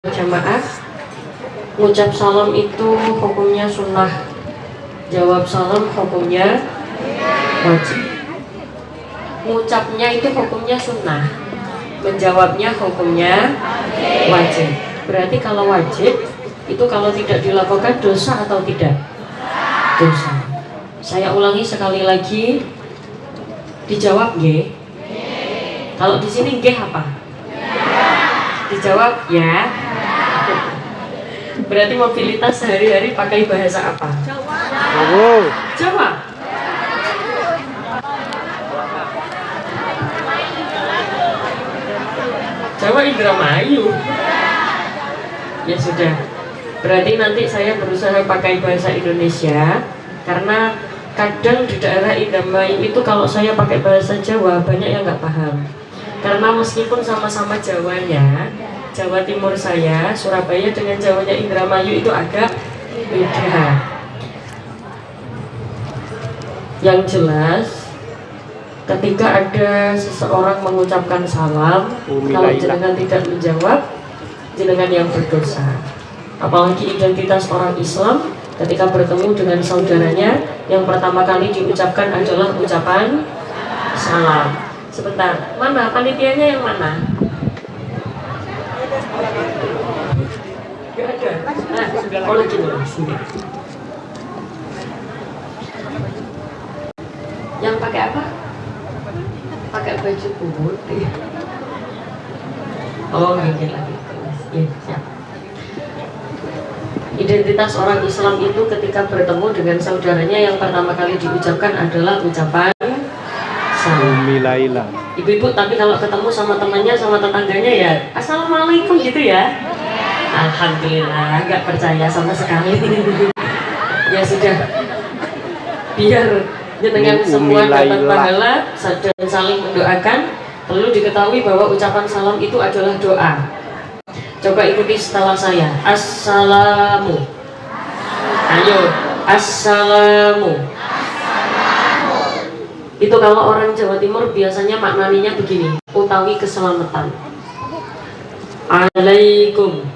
Jamaah, ngucap salam itu hukumnya sunnah, jawab salam hukumnya wajib. Ngucapnya itu hukumnya sunnah, menjawabnya hukumnya wajib. Berarti kalau wajib itu kalau tidak dilakukan dosa atau tidak? Dosa. Saya ulangi sekali lagi, dijawab G. Kalau di sini G apa? Dijawab ya. Berarti mobilitas sehari-hari pakai bahasa apa? Jawa. Jawa Indramayu. Ya sudah. Berarti nanti saya berusaha pakai bahasa Indonesia, karena kadang di daerah Indramayu itu kalau saya pakai bahasa Jawa banyak yang nggak paham. Karena meskipun sama-sama Jawanya, Jawa Timur saya, Surabaya dengan Jawanya Indramayu itu agak beda. Yang jelas, ketika ada seseorang mengucapkan salam, kalau jenengan tidak menjawab, jenengan yang berdosa. Apalagi identitas orang Islam ketika bertemu dengan saudaranya, yang pertama kali diucapkan adalah ucapan salam. Sebentar, mana panitianya yang mana? Gak ada. Nah, oh lagi sini. Yang pakai apa? Pakai baju putih. Oh, ini lagi. Ya, siap. Identitas orang Islam itu ketika bertemu dengan saudaranya yang pertama kali diucapkan adalah ucapan salam. Ibu-ibu tapi kalau ketemu sama temannya, sama tetangganya ya assalamualaikum gitu ya. Alhamdulillah, nggak percaya sama sekali. Ya sudah, biar jenengan semua dapat pahala dan saling mendoakan. Perlu diketahui bahwa ucapan salam itu adalah doa. Coba ikuti setelah saya. Assalamu. Ayo, assalamu. Itu kalau orang Jawa Timur biasanya maknanya begini, utawi keselamatan. Alaikum.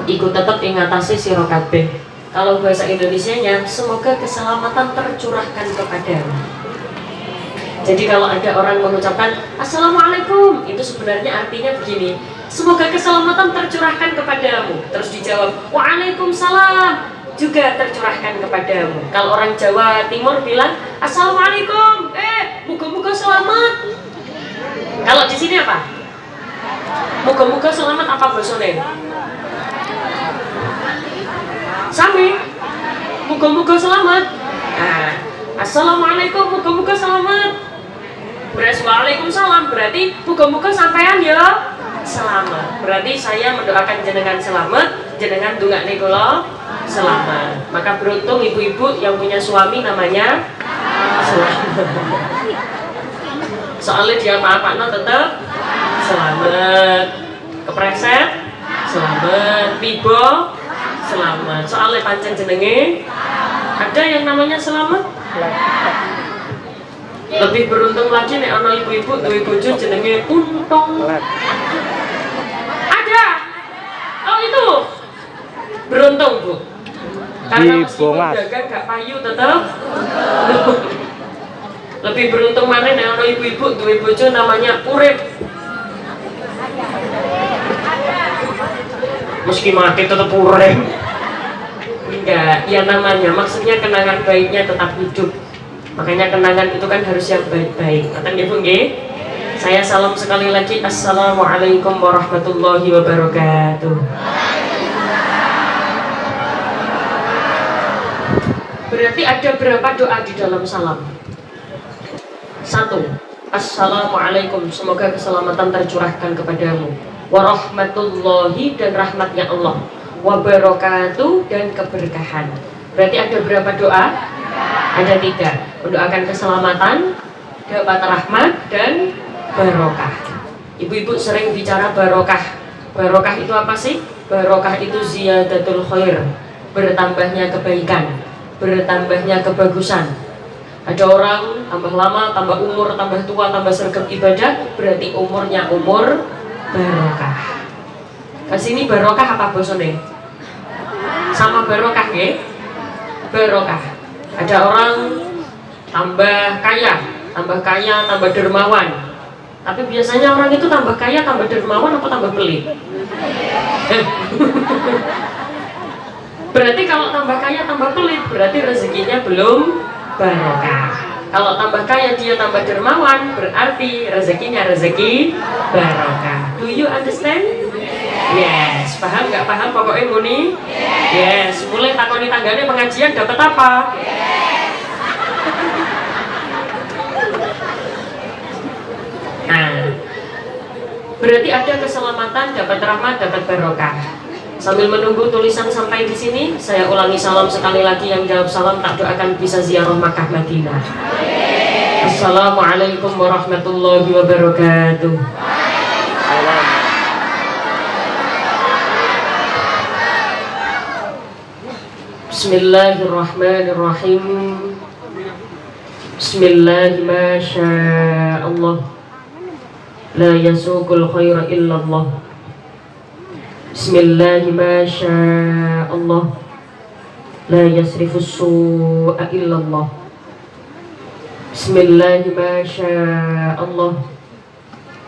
Iku tetap ingatasi sira kabeh. Kalau bahasa Indonesianya, semoga keselamatan tercurahkan kepadamu. Jadi kalau ada orang mengucapkan assalamualaikum, itu sebenarnya artinya begini, semoga keselamatan tercurahkan kepadamu. Terus dijawab waalaikumsalam, juga tercurahkan kepadamu. Kalau orang Jawa Timur bilang assalamualaikum, moga-moga selamat. Kalau di sini apa? Moga-moga selamat apa bosone? Sami, moga-moga selamat. Nah, assalamualaikum, moga-moga selamat. Berarti waalaikumsalam, berarti moga-moga sampean ya selamat. Berarti saya mendoakan jenengan selamat, jenengan dungakne kula selamat. Maka beruntung ibu-ibu yang punya suami namanya selamat. Soalnya dia apa-apa tetap selamat. Kepreset selamat, tiba selamat. Soalnya pancen jenenge ada yang namanya selamat. Lebih beruntung lagi nih ana ibu-ibu duwe bojo jenenge untung. Ada. Oh itu. Beruntung, Bu. Karena meskipun dagang gak payu tetap. Lebih beruntung mana nih ana ibu-ibu duwe bojo namanya urip. Meski mati tetap urip. Enggak, ya namanya maksudnya kenangan baiknya tetap hidup. Makanya kenangan itu kan harus yang baik-baik. Kata Ibu nggih? Saya salam sekali lagi. Assalamualaikum warahmatullahi wabarakatuh. Berarti ada berapa doa di dalam salam? 1. Assalamualaikum, semoga keselamatan tercurahkan kepadamu. Warahmatullahi, dan rahmatnya Allah. Wabarakatuh, dan keberkahan. Berarti ada berapa doa? Ada 3. Mendoakan keselamatan, dapat rahmat, dan barokah. Ibu-ibu sering bicara barokah. Barokah itu apa sih? Barokah itu ziyadatul khair, bertambahnya kebaikan, bertambahnya kebagusan. Ada orang tambah lama, tambah umur, tambah tua, tambah sergap ibadah, berarti umurnya umur barokah. Kesini barokah apa bosone? Sama barokah ya? Barokah. Ada orang tambah kaya, tambah dermawan. Tapi biasanya orang itu tambah kaya, tambah dermawan, apa tambah pelit? Berarti kalau tambah kaya, tambah pelit, berarti rezekinya belum barokah. Kalau tambah kaya dia tambah dermawan, berarti rezekinya rezeki barokah. Do you understand? Yes. Paham nggak paham pokoknya muni? Yes. Mulai takoni tanggane pengajian dapat apa? Nah, berarti ada keselamatan, dapat rahmat, dapat barokah. Sambil menunggu tulisan sampai di sini, saya ulangi salam sekali lagi. Yang jawab salam tak doakan bisa ziarah Makkah Madinah. Assalamualaikum warahmatullahi wabarakatuh. Bismillahirrahmanirrahim. Bismillahi masyaallah. La yasuqul khaira illallah. Bismillahi masyaallah. La yasrifus su'a illallah. Bismillahi masyaallah.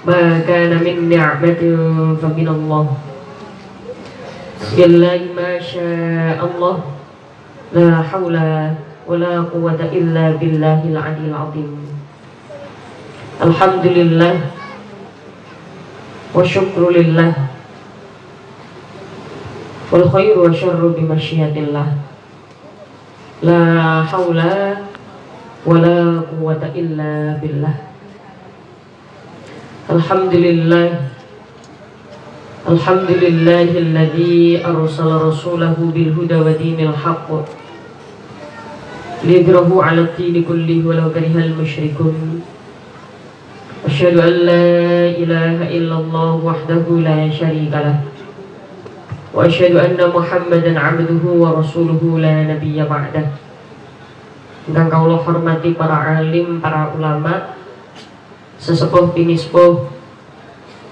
Ma kana min ni'matin fa minallah. Bismillahi masyaallah. La hawla wa la quwwata illa billahil aliyil azim. Alhamdulillah wa syukrulillah wal khairu wa syarru bi masyiatillah. La haula wa la quwwata illa billah. Alhamdulillah. Alhamdulillahilladzi arsala rasulahu bil huda wa dinil haqq liyudhhirahu 'ala ad-dini kullihi walau karihal musyrikun. Asyhadu an la ilaha illallah wahdahu la syarika lah. Wa asyhadu anna Muhammadan 'abduhu wa rasuluhu la nabiyya ba'dah. Ingkang kawula hormati para alim, para ulama, sesepuh pinispuh,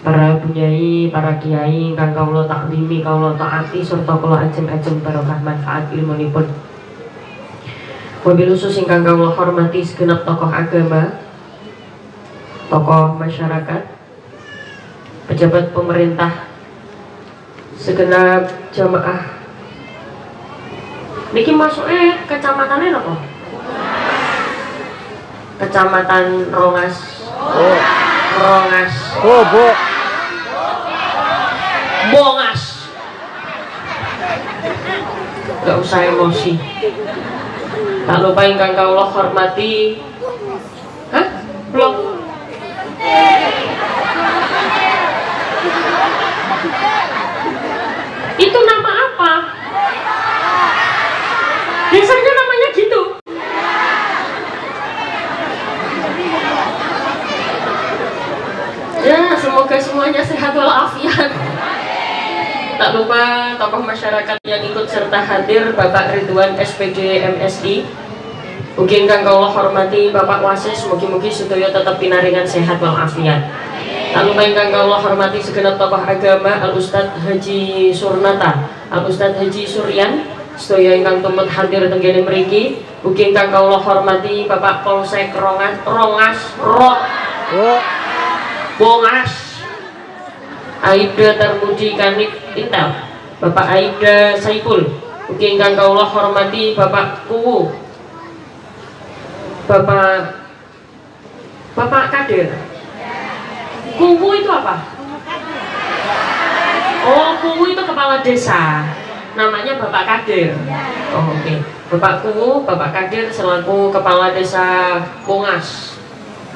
para bunyai, para kiai ingkang kawula taklimi, kawula taati serta kula ajeng-ajeng barokah manfaat ilmunipun. Wabil khusus ingkang kawula hormati segenap tokoh agama, tokoh masyarakat, pejabat pemerintah, segenap jamaah. Niki masuknya kecamatannya apa? Kecamatan Rongas. Oh. Rongas. Oh, Bongas. Gak usah emosi. Tak lupa ingkang kawula hormati. Hah? Belum. Itu nama apa? Desanya namanya gitu. Ya, semoga semuanya sehat walafiat. Tak lupa tokoh masyarakat yang ikut serta hadir, Bapak Ridwan SPD MSI. Ugi ingkang kawula hormati Bapak Wasis, mugi-mugi sedaya tetap pinaringan sehat walafiat. Tak lupa ingkang kawula hormati segenap tokoh agama, Al Ustadz Haji Surnata, Al Ustadz Haji Suryan, sedaya ingkang tumut hadir tenggene mriki. Ugi ingkang kawula hormati Bapak Polsek Bongas, Aida Termudi Kanit Intel, Bapak Aida Saipul. Ugi ingkang kawula hormati Bapak Kuwu, Bapak Kadir. Kuwu itu apa? Oh, Kuwu itu kepala desa. Namanya Bapak Kadir. Oh, oke. Bapak Kuwu, Bapak Kadir selaku kepala desa Bongas.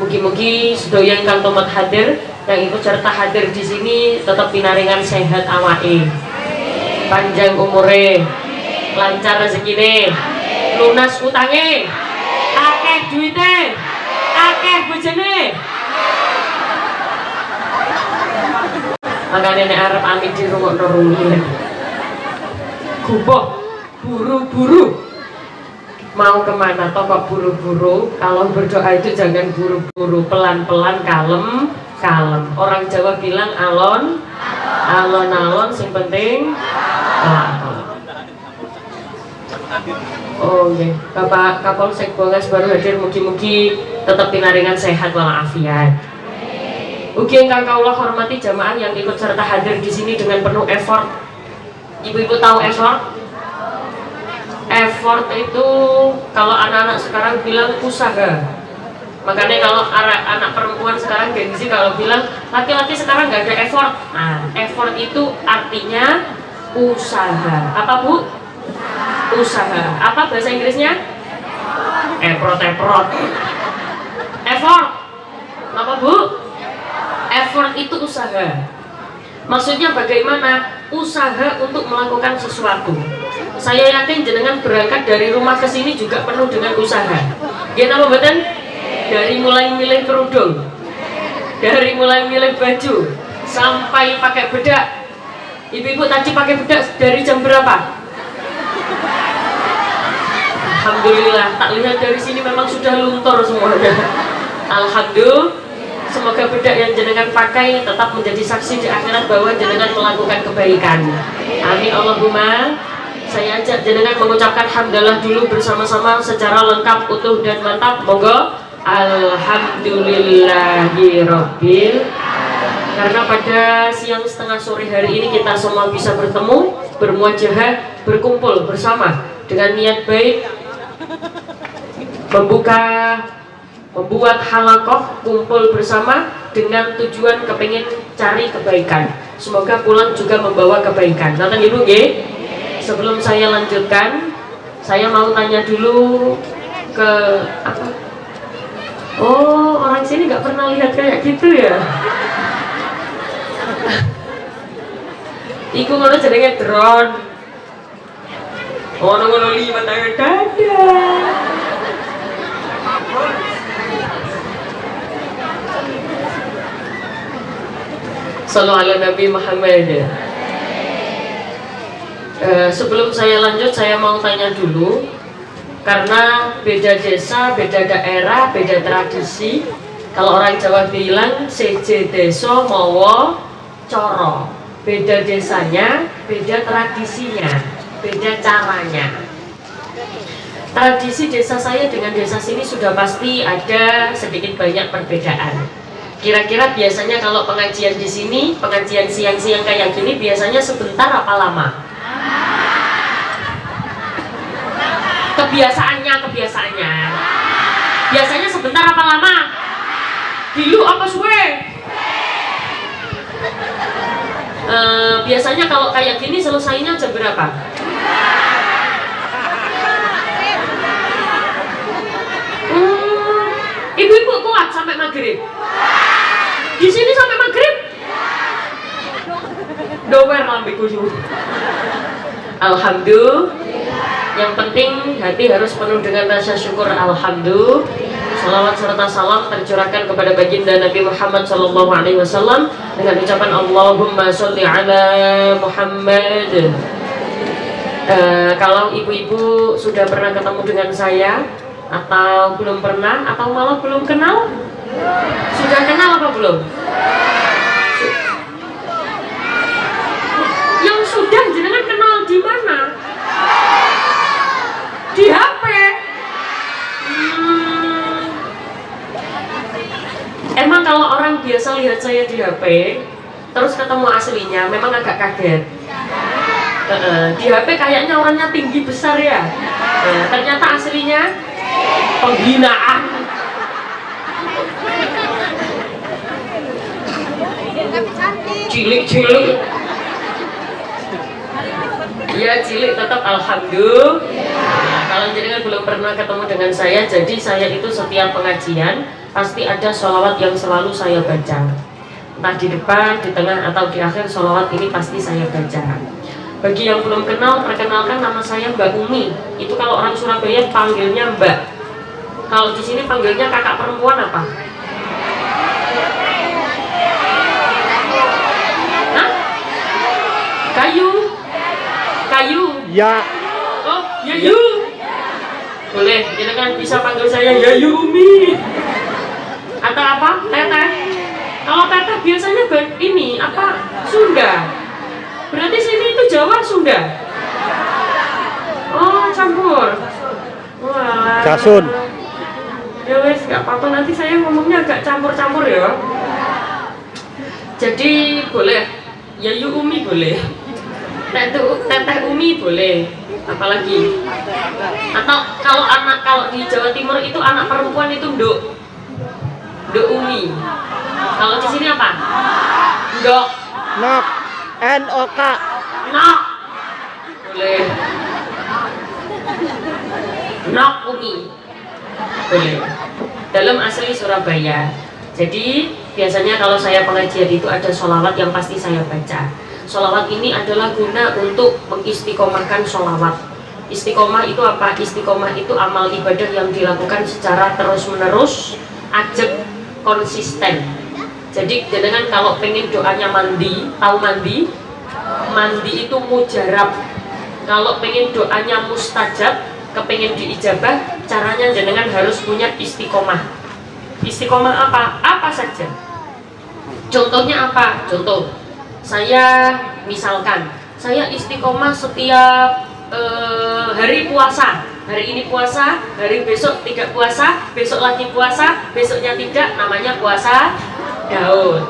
Mugi-mugi sedaya ingkang tumut hadir, yang ikut serta hadir di sini tetap pinaringan sehat awake, panjang umure, lancar rezekine, lunas utange, akeh duite, akeh bojone. Makanya nek arep amit di rungokno rungi. Guboh buru-buru. Mau kemana toh kok buru-buru? Kalau berdoa itu jangan buru-buru, pelan-pelan, kalem. Orang Jawa bilang alon Alon-alon sing penting oh nggih, Bapak Kapolsek Bonggas baru hadir, mugi-mugi tetap pinaringan sehat walafiat. Ugi ingkang kawula hormati jamaah yang ikut serta hadir di sini dengan penuh effort. Ibu-ibu tahu effort? Effort itu kalau anak-anak sekarang bilang usaha. Makanya kalau anak perempuan sekarang gengsi kalau bilang laki-laki sekarang nggak ada effort. Nah, effort itu artinya usaha. Apa Bu? Usaha. Apa bahasa Inggrisnya? Effort. Apa Bu? Effort itu usaha. Maksudnya bagaimana? Usaha untuk melakukan sesuatu. Saya yakin jenengan berangkat dari rumah ke sini juga penuh dengan usaha. Gimana mboten? Dari mulai milih kerudung, dari mulai milih baju, sampai pakai bedak. Ibu-ibu tadi pakai bedak dari jam berapa? Alhamdulillah, tak lihat dari sini memang sudah luntur semuanya. Alhamdulillah, semoga bedak yang jenengan pakai tetap menjadi saksi di akhirat bahwa jenengan melakukan kebaikan. Amin Allahumma. Saya ajak jenengan mengucapkan hamdalah dulu bersama-sama secara lengkap, utuh dan mantap. Monggo. Alhamdulillahirabbil. Karena pada siang setengah sore hari ini kita semua bisa bertemu, bermuajahah, berkumpul bersama dengan niat baik, membuat halakoh kumpul bersama dengan tujuan kepingin cari kebaikan. Semoga pulang juga membawa kebaikan. Nonton Ibu nggih? Sebelum saya lanjutkan, saya mau tanya dulu ke apa? Oh, orang sini nggak pernah lihat kayak gitu ya? Iku ngono jenenge drone. Oh, ngono liwat tangan dada. Sallu ala Nabi Muhammad. Sebelum saya lanjut, saya mau tanya dulu, karena beda desa, beda daerah, beda tradisi. Kalau orang Jawa bilang seje deso mawa coro, beda desanya, beda tradisinya, beda caranya. Tradisi desa saya dengan desa sini sudah pasti ada sedikit banyak perbedaan. Kira-kira biasanya kalau pengajian di sini, pengajian siang-siang kayak gini biasanya sebentar apa lama? Kebiasaannya biasanya sebentar apa lama? Dulu apa suwe? Biasanya kalau kayak gini selesainya jam berapa? Ibu-ibu kuat sampai maghrib. Di sini sampai maghrib. Dower lambiku. Alhamdulillah. Yang penting hati harus penuh dengan rasa syukur. Alhamdulillah. Salawat serta salam tercurahkan kepada baginda Nabi Muhammad SAW dengan ucapan Allahumma sholli ala Muhammad. Kalau ibu-ibu sudah pernah ketemu dengan saya atau belum pernah atau malah belum kenal, sudah kenal apa belum? Yang sudah jenengan kenal di mana? Di HP. Emang kalau orang biasa lihat saya di HP terus ketemu aslinya memang agak kaget. Di HP kayaknya orangnya tinggi besar ya, ternyata aslinya penghinaan. Cilik-cilik. Ya cilik tetap alhamdulillah. Kalau jenengan belum pernah ketemu dengan saya, jadi saya itu setiap pengajian pasti ada sholawat yang selalu saya baca. Entah di depan, di tengah, atau di akhir sholawat ini pasti saya baca. Bagi yang belum kenal, perkenalkan nama saya Mbak Umi. Itu kalau orang Surabaya panggilnya Mbak. Kalau di sini panggilnya kakak perempuan apa? Hah? Kayu? Kayu? Ya. Oh, Yayu. Boleh, jadi kan bisa panggil saya Yayu Umi. Atau apa? Teteh. Kalau teteh biasanya ini apa? Sunda. Berarti sini itu Jawa Sunda. Oh, campur. Wah. Jasun. Ya wes, gak apa-apa, nanti saya ngomongnya agak campur-campur ya. Jadi boleh, Yayu Umi boleh, Teteh Umi boleh, apalagi. Atau kalau di Jawa Timur itu anak perempuan itu Nduk Umi. Kalau di sini apa? Ndok. Nok. NOK. Nok. Boleh. Nok Umi. Boleh. Dalam asli Surabaya. Jadi biasanya kalau saya pengajian itu ada sholawat yang pasti saya baca. Sholawat ini adalah guna untuk mengistiqomahkan sholawat. Istiqomah itu apa? Istiqomah itu amal ibadah yang dilakukan secara terus-menerus, ajak, konsisten. Jadi dengan kalau pengen doanya mandi, tahu mandi? Mandi itu mujarab. Kalau pengen doanya mustajab, kepengen diijabah, caranya jenengan harus punya istiqomah. Istiqomah apa? Apa saja. Contohnya apa? Contoh, saya misalkan, saya istiqomah setiap hari puasa. Hari ini puasa, hari besok tidak puasa, besok lagi puasa, besoknya tidak, namanya puasa Daud.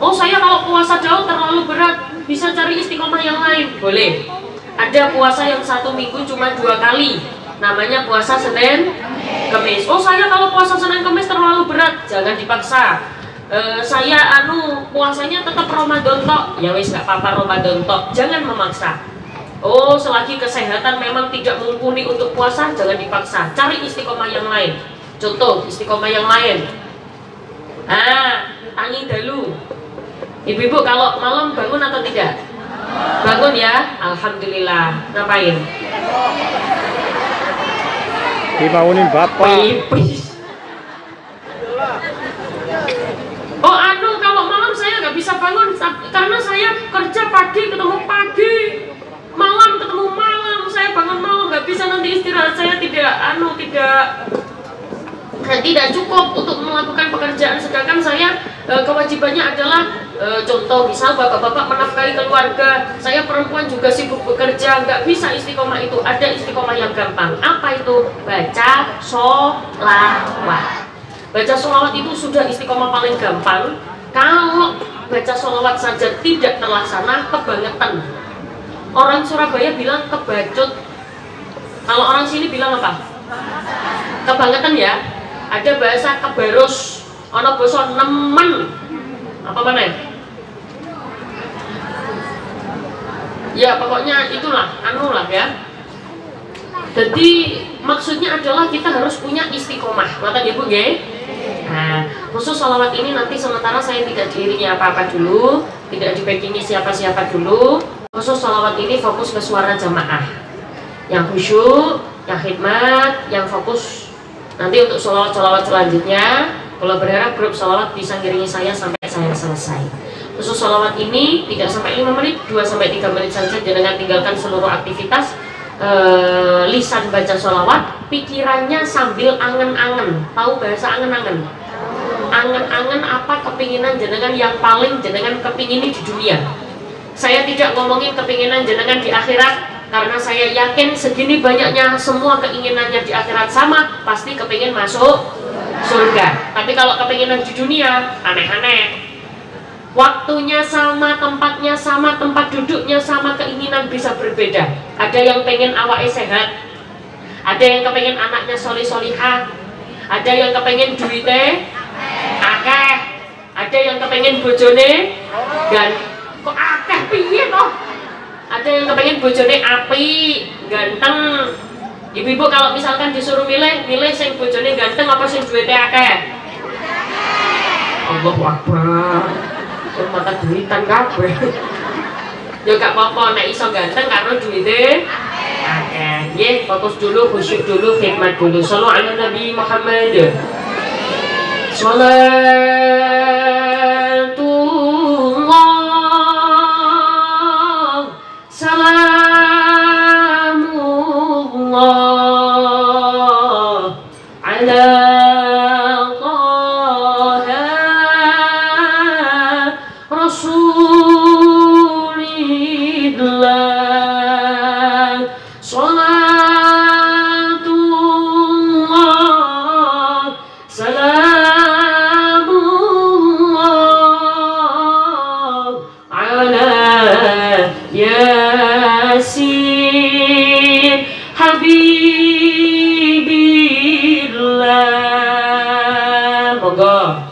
Oh, saya kalau puasa Daud terlalu berat, bisa cari istiqomah yang lain? Boleh. Ada puasa yang 1 minggu cuma 2 kali, namanya puasa Senin Kemis. Oh, saya kalau puasa Senin Kemis terlalu berat, jangan dipaksa. Saya puasanya tetap Ramadan tok, ya wis gak apa-apa Ramadan tok, jangan memaksa. Oh, selagi kesehatan memang tidak mumpuni untuk puasa, jangan dipaksa, cari istiqomah yang lain. Contoh istiqomah yang lain, tangi dalu. Ibu-ibu kalau malam bangun atau tidak? Bangun ya, alhamdulillah. Ngapain? Dimaunin bapak. Oh, kalau malam saya nggak bisa bangun karena saya kerja pagi ketemu pagi, malam ketemu malam, saya bangun malam, nggak bisa, nanti istirahat saya tidak cukup untuk melakukan pekerjaan. Sedangkan saya kewajibannya adalah contoh misal bapak-bapak menafkahi keluarga, saya perempuan juga sibuk bekerja, nggak bisa istiqomah itu. Ada istiqomah yang gampang. Apa itu? Baca sholawat. Baca sholawat itu sudah istiqomah paling gampang. Kalau baca sholawat saja tidak terlaksana, kebangetan. Orang Surabaya bilang kebacut. Kalau orang sini bilang apa? Kebangetan ya. Ada bahasa kebarus, ono basa nemen. Apa mana? Ya pokoknya itulah, ya. Jadi maksudnya adalah kita harus punya istiqomah. Mata ibu nggih. Nah, khusus sholawat ini nanti sementara saya tidak diiringi apa-apa dulu, tidak dibackingi siapa-siapa dulu. Khusus sholawat ini fokus ke suara jamaah, yang khusyuk, yang khidmat, yang fokus. Nanti untuk sholawat selanjutnya, kalau berharap grup sholawat bisa ngiringi saya sampai saya selesai. Khusus sholawat ini tidak sampai 5 menit, 2-3 menit saja. Jangan tinggalkan seluruh aktivitas, lisan baca sholawat, pikirannya sambil angen-angen. Tahu bahasa angen-angen? Angen-angen apa kepinginan jenengan yang paling jenengan kepingini di dunia. Saya tidak ngomongin kepinginan jenengan di akhirat, karena saya yakin segini banyaknya semua keinginannya di akhirat sama, pasti kepingin masuk surga. Tapi kalau kepinginan di dunia, aneh-aneh. Waktunya sama, tempatnya sama, tempat duduknya sama, keinginan bisa berbeda. Ada yang pengen awake sehat, ada yang kepengen anaknya solih-solihah, ada yang kepengen duitnya akeh, ada yang kepengen bojone dan kok akeh piye toh? Ada yang kepengen bojone api, ganteng. Ibu-ibu kalau misalkan disuruh milih sing bojone ganteng apa sing duitnya akeh? Allahu Akbar. Mata duitan kabeh. Ya gak apa-apa nek iso ganteng karo duite akeh. Nggih, fokus dulu, khusyuk dulu, khidmat dulu. Shallu ala Nabi Muhammad. Salatullah, salamullah ala Rasulullah. Yasin Habibillah. Monggo.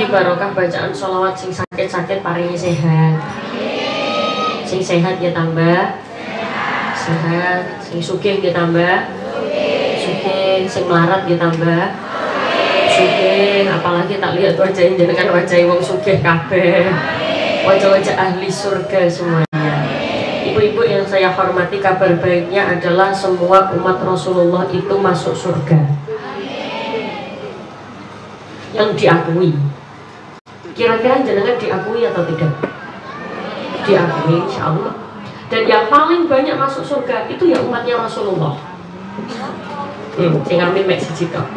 Barokah bacaan sholawat sing sakit-sakit paringi sehat. Sing sehat ya tambah sehat, sing sugih ya tambah sugih, sing melarat ya tambah sugih. Apalagi tak lihat wajah jenengan wajah wong sugih kabeh, wajah-wajah ahli surga semuanya. Ibu-ibu yang saya hormati, kabar baiknya adalah semua umat Rasulullah itu masuk surga yang diakui. Kira-kira jenengan diakui atau tidak? Diakui, insya Allah. Dan yang paling banyak masuk surga itu ya umatnya Rasulullah. Sing amin mek siji tok.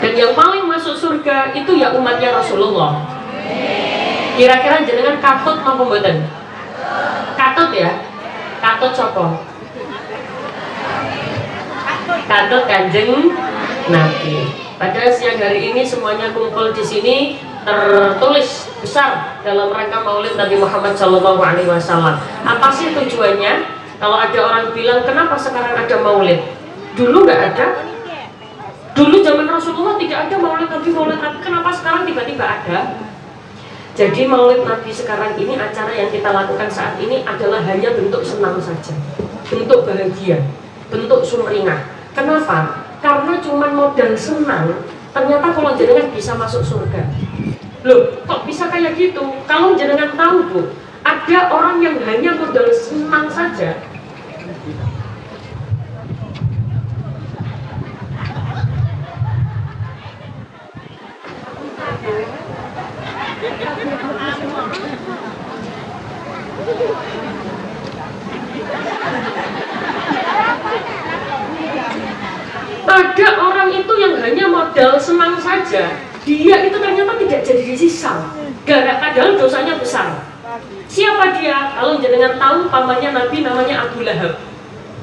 Dan yang paling masuk surga itu ya umatnya Rasulullah. Kira-kira jenengan katut napa mboten? Katut ya? Katut sapa? Katut Kanjeng Nabi. Pada siang hari ini semuanya kumpul di sini tertulis besar dalam rangka Maulid Nabi Muhammad SAW. Apa sih tujuannya? Kalau ada orang bilang kenapa sekarang ada Maulid? Dulu nggak ada. Dulu zaman Rasulullah tidak ada Maulid Nabi. Kenapa sekarang tiba-tiba ada? Jadi Maulid Nabi sekarang ini, acara yang kita lakukan saat ini adalah hanya bentuk senang saja, bentuk bahagia, bentuk sumringah. Kenapa? Karena cuma modal senang, ternyata kalau jenengan bisa masuk surga. Loh, kok bisa kayak gitu? Kalau jenengan tahu, Bu, ada orang yang hanya modal senang saja. Ada orang itu yang hanya modal senang saja, dia itu ternyata tidak jadi disisal. Padahal dosanya besar. Siapa dia? Kalau jenengan tahu, pamannya Nabi namanya Abu Lahab.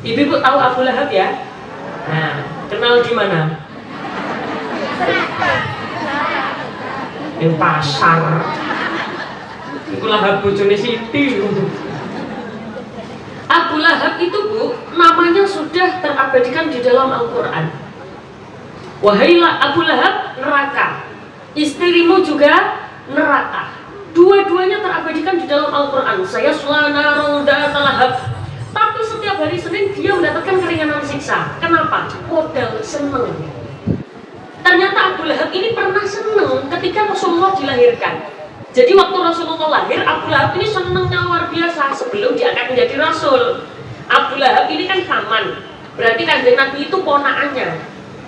Ibu tahu Abu Lahab ya? Nah, kenal di mana? Di pasar. Iku Lahab bojone Siti. Abu Lahab itu, Bu, namanya sudah terabadikan di dalam Al-Quran. Wahai Abu Lahab, neraka. Istrimu juga neraka. Dua-duanya terabadikan di dalam Al-Quran. Saya sulana Lahab. Tapi setiap hari Senin dia mendapatkan keringanan siksa. Kenapa? Modal seneng. Ternyata Abu Lahab ini pernah seneng ketika Rasulullah dilahirkan. Jadi waktu Rasulullah lahir, Abu Lahab ini senengnya luar biasa sebelum diangkat menjadi Rasul. Abu Lahab ini kan paman, berarti Kanjeng Nabi itu ponakannya.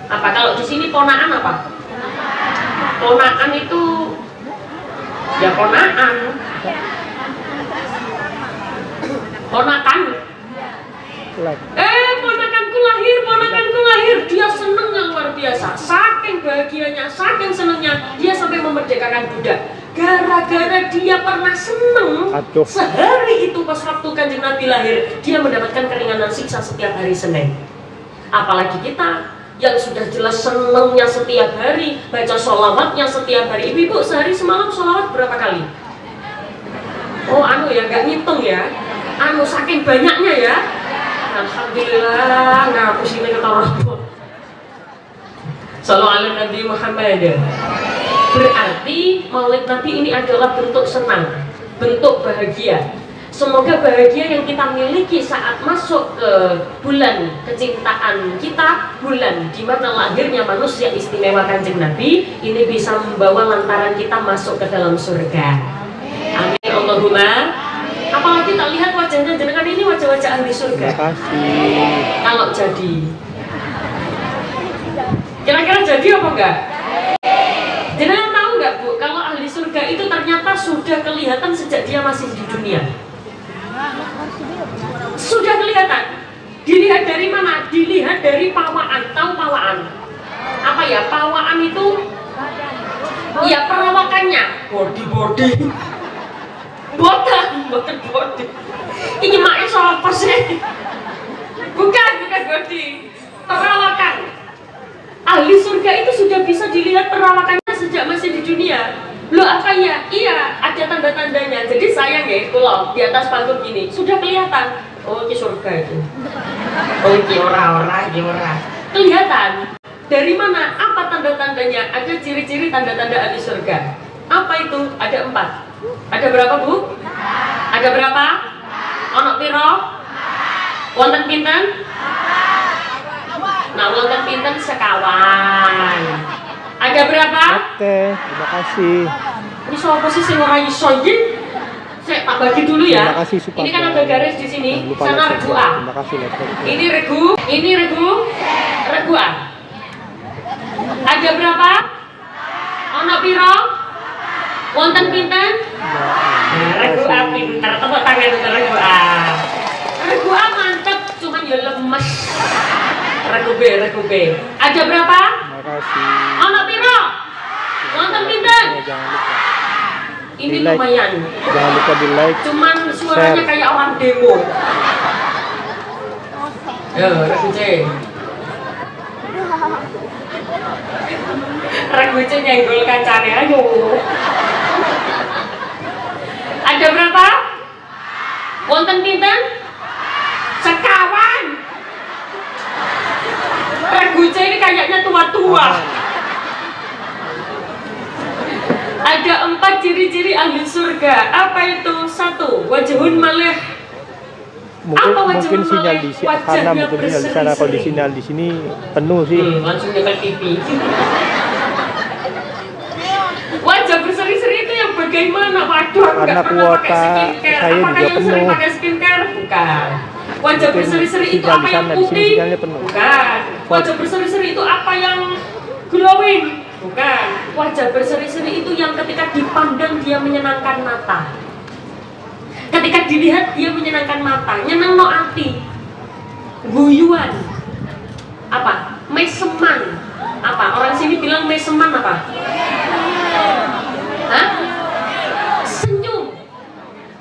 Apa kalau di sini ponakan apa? Ponakan itu ya ponakan. Ponakan. Ponakanku lahir, dia senengnya luar biasa. Saking bahagianya, saking senengnya, dia sampai memerdekakan budak. Gara-gara dia pernah seneng, sehari itu pas waktu Kanjeng Nabi lahir, dia mendapatkan keringanan siksa setiap hari Senin. Apalagi kita yang sudah jelas senengnya setiap hari, baca sholawatnya setiap hari. Ibu-ibu sehari semalam sholawat berapa kali? Oh ya, nggak ngitung ya. Saking banyaknya ya. Alhamdulillah, ngapus ini kata Rabbul. Sallallahu ala Nabi Muhammad. Berarti Maulid Nabi ini adalah bentuk senang, bentuk bahagia. Semoga bahagia yang kita miliki saat masuk ke bulan kecintaan kita, bulan di mana lahirnya manusia istimewa Kanjeng Nabi, ini bisa membawa lantaran kita masuk ke dalam surga. Amin Allahumma. Apalagi kita lihat wajahnya jenengan ini wajah-wajah ahli surga. Terima kasih. Kalau jadi, kira-kira jadi apa enggak? Jenengan tahu nggak Bu, kalau ahli surga itu ternyata sudah kelihatan sejak dia masih di dunia. Sudah kelihatan. Dilihat dari mana? Dilihat dari pawaan. Tahu pawaan? Apa ya? Pawaan itu ya perawakannya. Body. Bukan body. Ini maknya apa sih? Bukan body. Perawakan. Ahli surga itu sudah bisa dilihat perawakannya sejak masih di dunia. Loh apa ya? Iya, ada tanda-tandanya. Jadi sayang ya, kalau di atas panggung gini sudah kelihatan. Oh, ini surga itu. Oh, ini ora. Kelihatan. Dari mana? Apa tanda-tandanya? Ada ciri-ciri tanda-tanda ahli surga. Apa itu? Ada 4. Ada berapa Bu? Ada berapa? Ono piro? Wonten pinten? Nah, wonten pinten sekawan. Ada berapa? Oke, terima kasih. Ini soal posisi ora iso iki. Saya tak bagi dulu ya. Terima kasih, Suparno. Ini kan ada garis di sini. Sana regu A. Terima kasih, laptop. Ini regu A. Ada berapa? Ono piro? Wonten pinten? Nah, regu A pinter. Tepuk tangan untuk regu A. Regu A mantep, cuman ya lemes. Regu B. Ada berapa? Terima kasih. Ono piro? Wonten pinten? Jangan lupa. Ini Di like. lumayan. Jangan lupa di like. Cuman suaranya share. kayak orang demo. Ya, regu C. Regu C nyenggol kancane, ayo. Ada berapa? Wonten pinten? Sekawan. Regu C ini kayaknya tua-tua. Ada 4 ciri-ciri ahli surga. Apa itu? 1. Wajhun malih. Mungkin sinyal di sana, mungkin sinyal di sana. Kalau di sinyal di sini penuh sih. Langsung nyetel TV. Wajah berseri-seri itu yang bagaimana? Waduh, aku Karena nggak pernah pakai kuota skincare. saya Apakah juga yang sering penuh. pakai skincare? Bukan. Wajah Mungkin berseri-seri itu sinyal apa di yang sana, di sini putih? sinyalnya penuh. Bukan. Wajah berseri-seri itu apa yang glowing? Bukan. Wajah berseri-seri itu yang ketika dipandang dia menyenangkan mata. Ketika dilihat dia menyenangkan mata, nyenengno ati. Guyuan. Apa? Meseman. Apa? Orang sini bilang meseman apa? Hah? Senyum.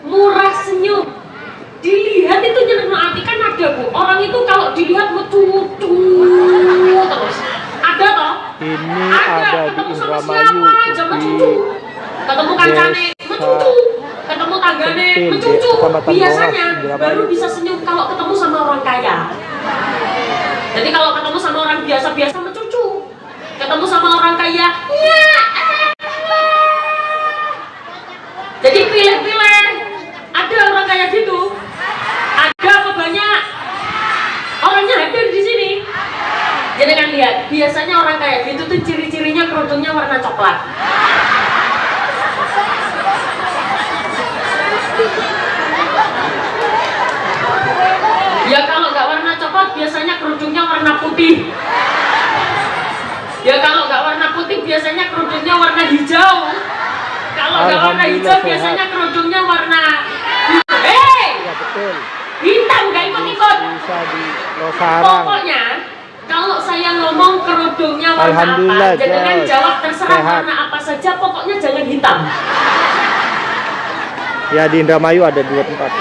Murah senyum. Dilihat itu nyenengno ati. Kan ada Bu, orang itu kalau dilihat metu-metu terus. Ada toh? Ini Ada. ada di Ketemu sama Indramayu, siapa aja mecucu. Ketemu kancane mecucu. Ketemu tanggane Pentil, mencucu. Kecamatan Biasanya Bawah, Indramayu. baru bisa senyum kalau ketemu sama orang kaya. Jadi kalau ketemu sama orang biasa-biasa mencucu. Ketemu sama orang kaya, ya. Jadi pilih-pilih. Ada orang kaya gitu. Ada apa banyak? Orangnya hadir di sini. Jadi kan lihat, biasanya orang kaya gitu tuh ciri-cirinya kerudungnya warna coklat. Ya kalau nggak warna coklat biasanya kerudungnya warna putih. Ya kalau nggak warna putih biasanya kerudungnya warna hijau. Kalau nggak warna hijau biasanya kerudungnya warna Ya betul. hitam, nggak ikut-ikut. Bisa di Losarang. Pokoknya kalau saya ngomong kerudungnya warna Alhamdulillah, apa, jangan Jos. jawab terserah Sehat. warna apa saja, pokoknya jangan hitam. Ya di Indramayu ada 2 tempat.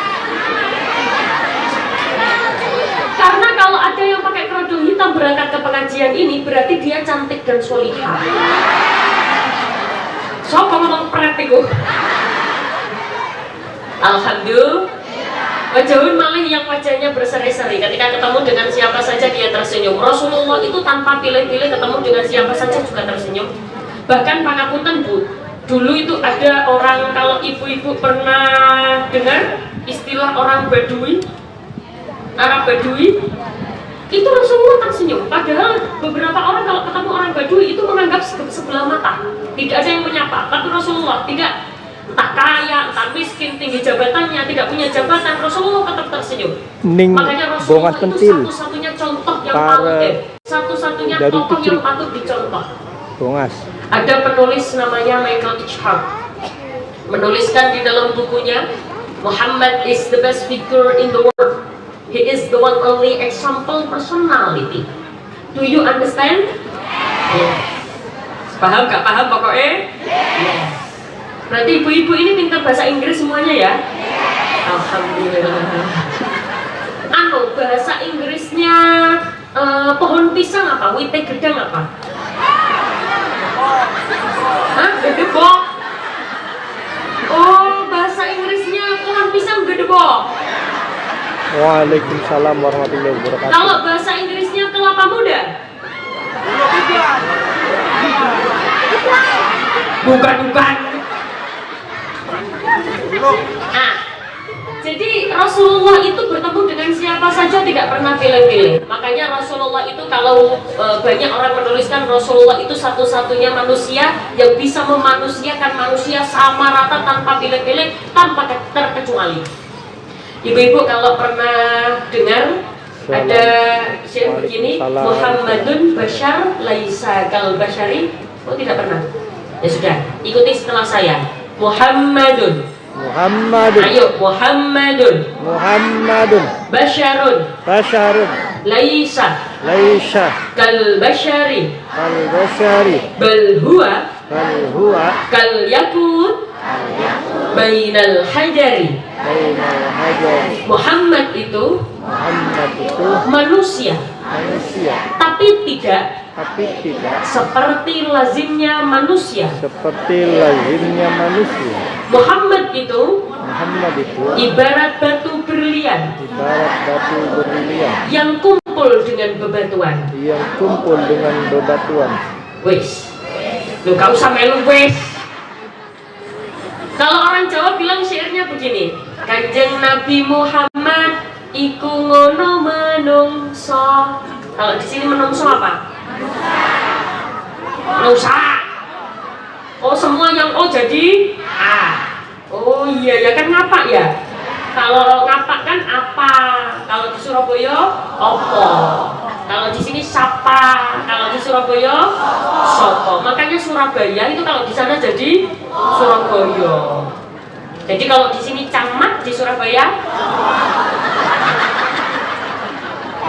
Karena kalau ada yang pakai kerudung hitam berangkat ke pengajian ini, berarti dia cantik dan solihah. So, ngomong pret itu. Alhamdulillah. Wajahun malih yang wajahnya berseri-seri. Ketika ketemu dengan siapa saja dia tersenyum. Rasulullah itu tanpa pilih-pilih ketemu dengan siapa saja juga tersenyum. Bahkan pangapunten Bu, dulu itu ada orang, kalau ibu-ibu pernah dengar istilah orang Badui, Arab Badui, itu Rasulullah tersenyum. Padahal beberapa orang kalau ketemu orang Badui itu menganggap sebelah mata, tidak ada yang menyapa. Tapi Rasulullah tidak. Entah kaya, entah miskin, tinggi jabatannya, tidak punya jabatan, Rasulullah tetap tersenyum. Makanya Rasulullah itu satu-satunya contoh yang satu-satunya tokoh yang patut dicontoh. Bongas. Ada penulis namanya Michael Ishaq, menuliskan di dalam bukunya, Muhammad is the best figure in the world. He is the one only example personality. Do you understand? Yes. Paham gak paham pokoknya? Yes. Berarti ibu-ibu ini pintar bahasa Inggris semuanya ya? Alhamdulillah. Bahasa Inggrisnya pohon pisang apa? Wite gedang apa? Hah? Gedebok? Oh, bahasa Inggrisnya pohon pisang gedebok. Waalaikumsalam warahmatullahi wabarakatuh. Kalau bahasa Inggrisnya kelapa muda? Bukan. Nah, jadi Rasulullah itu bertemu dengan siapa saja tidak pernah pilih-pilih. Makanya Rasulullah itu kalau banyak orang menuliskan Rasulullah itu satu-satunya manusia yang bisa memanusiakan manusia sama rata tanpa pilih-pilih, tanpa terkecuali. Ibu-ibu kalau pernah dengar ada syair begini, Muhammadun Bashar Laisa Kal Bashari. Oh tidak pernah? Ya sudah, ikuti setelah saya. Muhammadun. Ayo, Muhammadun. Basharun. Laisa. Kal Bashari. Bal huwa. Kal yakut. Bainal hajari. Muhammad itu manusia. Tapi tidak seperti lazimnya manusia. Muhammad itu ibarat batu berlian yang kumpul dengan bebatuan. Wes, lu gak usah melu wes. Kalau orang Jawa bilang syairnya begini, Kanjeng Nabi Muhammad iku ngono menungso. Kalau di sini menungso apa? Menungsa. Oh semua yang O jadi A. Oh iya ya kan ngapak ya. Kalau ngapak kan apa? Kalau di Surabaya opo. Kalau di sini sapa. Kalau di Surabaya sopo. Makanya Surabaya itu kalau di sana jadi Surabaya. Jadi kalau di sini camat, di Surabaya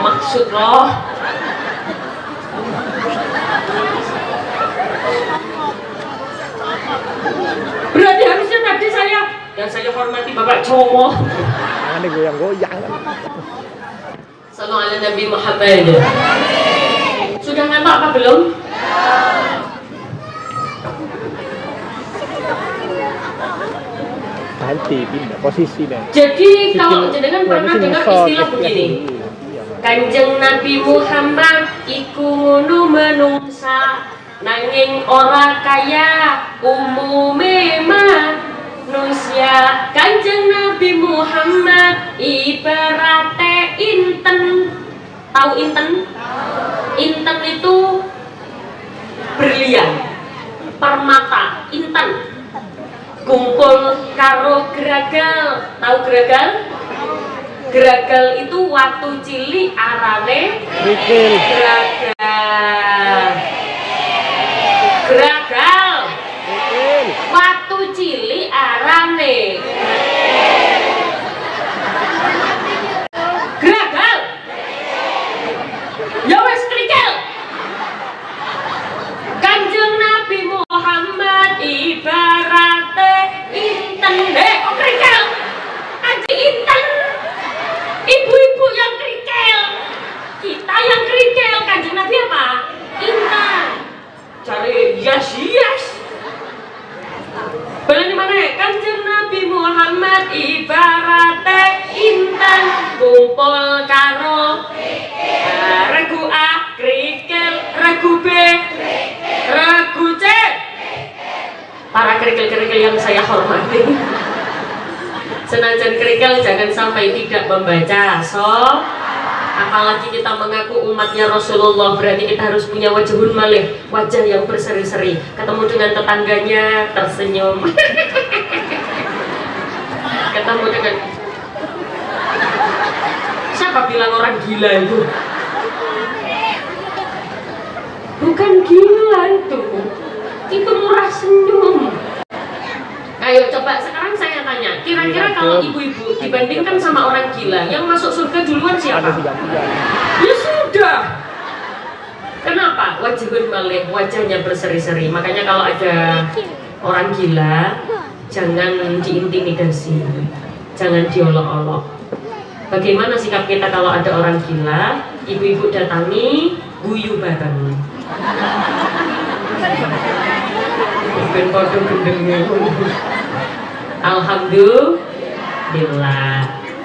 maksud loh. Berarti harusnya tadi yang saya hormati Bapak Como. Ini goyang-goyang. Sallallahu alaihi Nabi Muhammad. Sudah ngantuk apa belum? Ganti pindah posisi deh. Jadi kalau jenengan pernah dengar istilah begini, Kanjeng Nabi Muhammad iku ngono menungsa nanging ora kaya umume manusia. Kanjeng Nabi Muhammad ibarate inten. Tahu inten? Inten itu berlian, permata, inten. kumpul karo gragal. Tahu gragal? Gragal itu waktu cilik arane gragal. Gragal. Waktu cilik arane gragal. Ya wes krikel. Kanjeng Nabi Muhammad ibarate inten kok krikel. Kanjeng inten. Ibu-ibu yang krikel. Kita yang krikel. Kanjeng Nabi apa? Inten. Cari yes. Boleh mana? Kanjeng Nabi Muhammad ibarate inten kumpul karo regu A krikel, regu B regu C. Para kerikil-kerikil yang saya hormati, senajan kerikil jangan sampai tidak membaca apalagi kita mengaku umatnya Rasulullah, berarti kita harus punya wajhun malih, wajah yang berseri-seri. Ketemu dengan tetangganya tersenyum. Ketemu dengan siapa bilang orang gila itu? Bukan gila itu murah senyum. Ayo coba sekarang saya tanya, kira-kira kalau ibu-ibu dibandingkan sama orang gila, yang masuk surga duluan siapa? Ya sudah. Kenapa? Wajhun malih, wajahnya berseri-seri. Makanya kalau ada orang gila, jangan diintimidasi, jangan diolok-olok. Bagaimana sikap kita kalau ada orang gila? Ibu-ibu datangi, guyu bareng. Ben podo gendengnya. Alhamdulillah.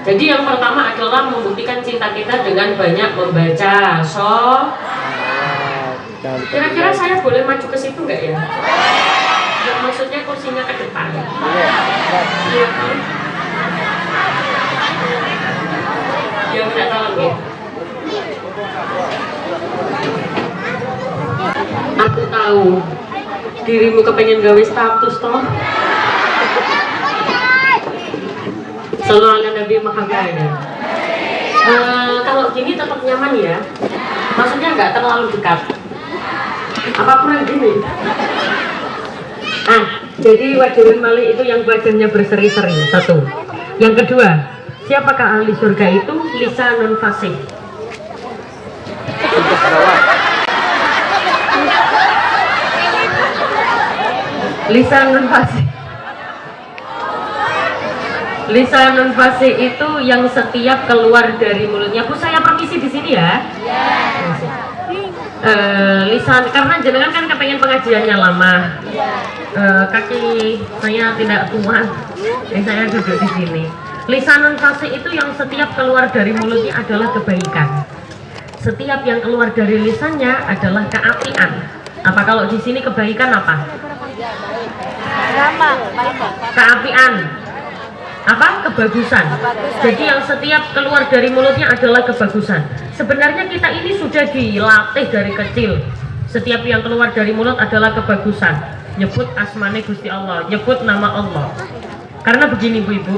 Jadi yang pertama adalah membuktikan cinta kita dengan banyak membaca Kira-kira saya boleh maju ke situ nggak ya? Ya, maksudnya kursinya ke depan. Iya kan? Ya minta tolong ya. Aku tahu dirimu kepengen gawe status toh. Sallallahu ala Nabi Muhammad. Kalau gini tetap nyaman ya. Maksudnya nggak terlalu dekat. Apa kurang gini? Jadi wajhun malih itu yang wajahnya berseri-seri. Satu. Yang kedua, siapakah ahli surga itu? Lisanun fasih. Lisanun fasih. Lisanun fasih itu yang setiap keluar dari mulutnya. Bu, saya permisi di sini ya. Lisan, karena jenengan kan kepengen pengajiannya lama. Kaki saya tidak kuat, jadi saya duduk di sini. Lisanun fasih itu yang setiap keluar dari mulutnya adalah kebaikan. Setiap yang keluar dari lisannya adalah keapian. Apa kalau di sini kebaikan apa? Keapian. Apa? Kebagusan. Jadi yang setiap keluar dari mulutnya adalah kebagusan. Sebenarnya kita ini sudah dilatih dari kecil. Setiap yang keluar dari mulut adalah kebagusan. Nyebut asmane Gusti Allah, nyebut nama Allah. Karena begini Bu Ibu,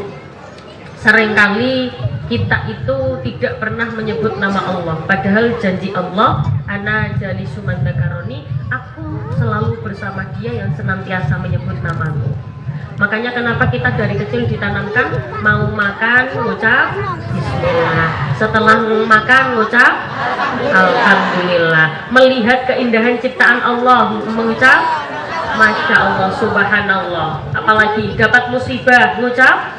seringkali kita itu tidak pernah menyebut nama Allah. Padahal janji Allah, ana jalisu man dzakaroni, aku selalu bersama dia yang senantiasa menyebut namamu. Makanya kenapa kita dari kecil ditanamkan mau makan ngucap bismillah, setelah makan ngucap alhamdulillah, melihat keindahan ciptaan Allah mengucap masya Allah subhanallah, apalagi dapat musibah ngucap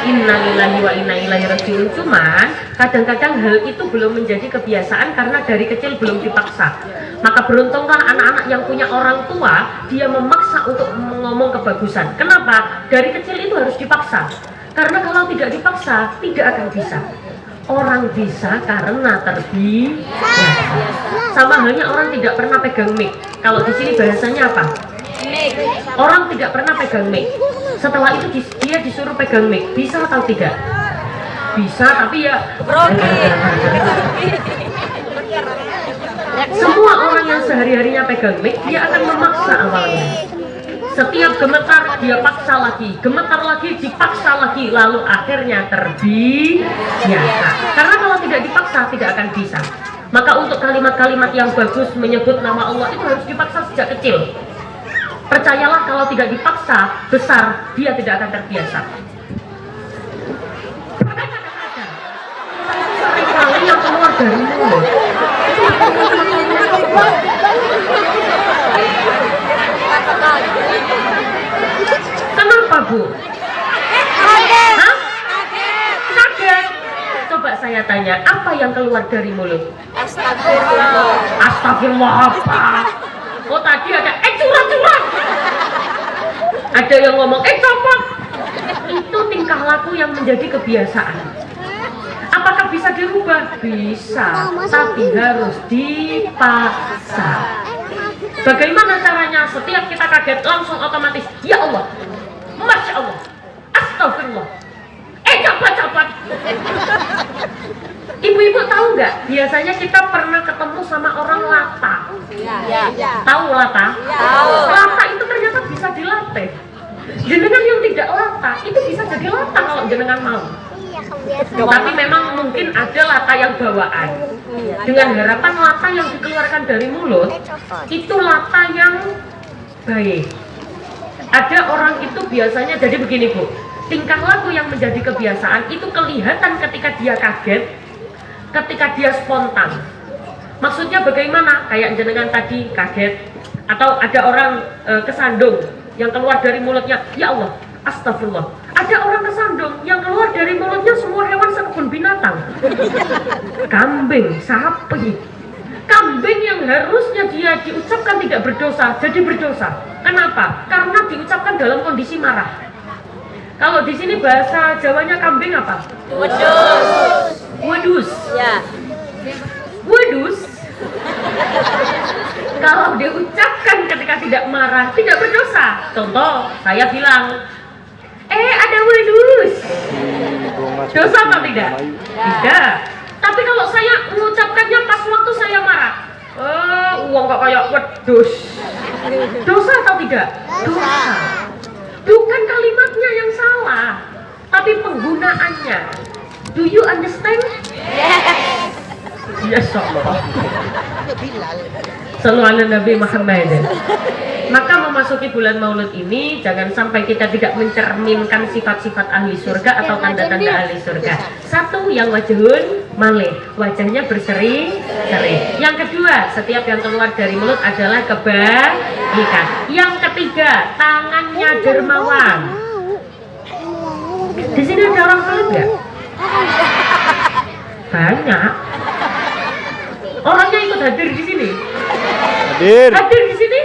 innalillahi wa inna ilaihi rajiun. Cuman kadang-kadang hal itu belum menjadi kebiasaan karena dari kecil belum dipaksa. Maka beruntunglah anak-anak yang punya orang tua, dia memaksa untuk ngomong kebagusan. Kenapa? Dari kecil itu harus dipaksa. Karena kalau tidak dipaksa, tidak akan bisa. Orang bisa karena terbiasa. Sama halnya orang tidak pernah pegang mic. Kalau di sini bahasanya apa? Orang tidak pernah pegang mic. Setelah itu dia disuruh pegang mic. Bisa atau tidak? Bisa, tapi ya semua orang yang sehari-harinya pegang mic, dia akan memaksa awalnya. Setiap gemetar dia paksa lagi, gemetar lagi, dipaksa lagi, lalu akhirnya terbiasa. Karena kalau tidak dipaksa tidak akan bisa. Maka untuk kalimat-kalimat yang bagus menyebut nama Allah itu harus dipaksa sejak kecil. Percayalah kalau tidak dipaksa besar dia tidak akan terbiasa. Kali yang keluar dari mulut. Kenapa, Bu? Hah? Kaget. Coba saya tanya, apa yang keluar dari mulut? Astagfirullah. Astagfirullah apa? Oh tadi ada curang. Ada yang ngomong copot. Itu tingkah laku yang menjadi kebiasaan. Apakah bisa dirubah? Bisa, tapi harus dipaksa. Bagaimana caranya? Setiap kita kaget langsung otomatis, ya Allah, Masya Allah, Astagfirullah, cepat. Ibu-ibu tahu nggak? Biasanya kita pernah ketemu sama orang lata. Ya. Tahu lata? Tahu. Lata itu ternyata bisa dilatih. Jenengan yang tidak lata itu bisa jadi lata kalau jenengan mau. Tapi memang mungkin ada lata yang bawaan. Dengan harapan lata yang dikeluarkan dari mulut itu lata yang baik. Ada orang itu biasanya jadi begini, Bu. Tingkah laku yang menjadi kebiasaan itu kelihatan ketika dia kaget, ketika dia spontan. Maksudnya bagaimana? Kayak jenengan tadi kaget, atau ada orang kesandung yang keluar dari mulutnya, ya Allah, astagfirullah. Ada orang kesandung yang keluar dari mulutnya semua hewan sekebun binatang. Kambing, sapi. Kambing yang harusnya dia diucapkan tidak berdosa, jadi berdosa. Kenapa? Karena diucapkan dalam kondisi marah. Kalau di sini bahasa Jawanya kambing apa? Wedus. Ya. Wedus. Kalau diucapkan ketika tidak marah, tidak berdosa. Contoh, saya bilang, ada wedus. Dosa atau tidak? Tidak. Tapi kalau saya mengucapkannya pas waktu saya marah, uang kok kayak wedus. Dosa atau tidak? Dosa. Bukan kalimatnya yang salah, tapi penggunaannya. Do you understand? Yes. Allah. Sallallahu alaihi Nabi Muhammad. Maka memasuki bulan Maulud ini jangan sampai kita tidak mencerminkan sifat-sifat ahli surga atau tanda-tanda ahli surga. Satu, yang wajhun malih, wajahnya berseri-seri. Yang kedua, setiap yang keluar dari mulut adalah kebaikan. Yang ketiga, tangannya dermawan. Di sini ada orang pelit nggak? Banyak. Orangnya ikut hadir di sini. Hadir di sini.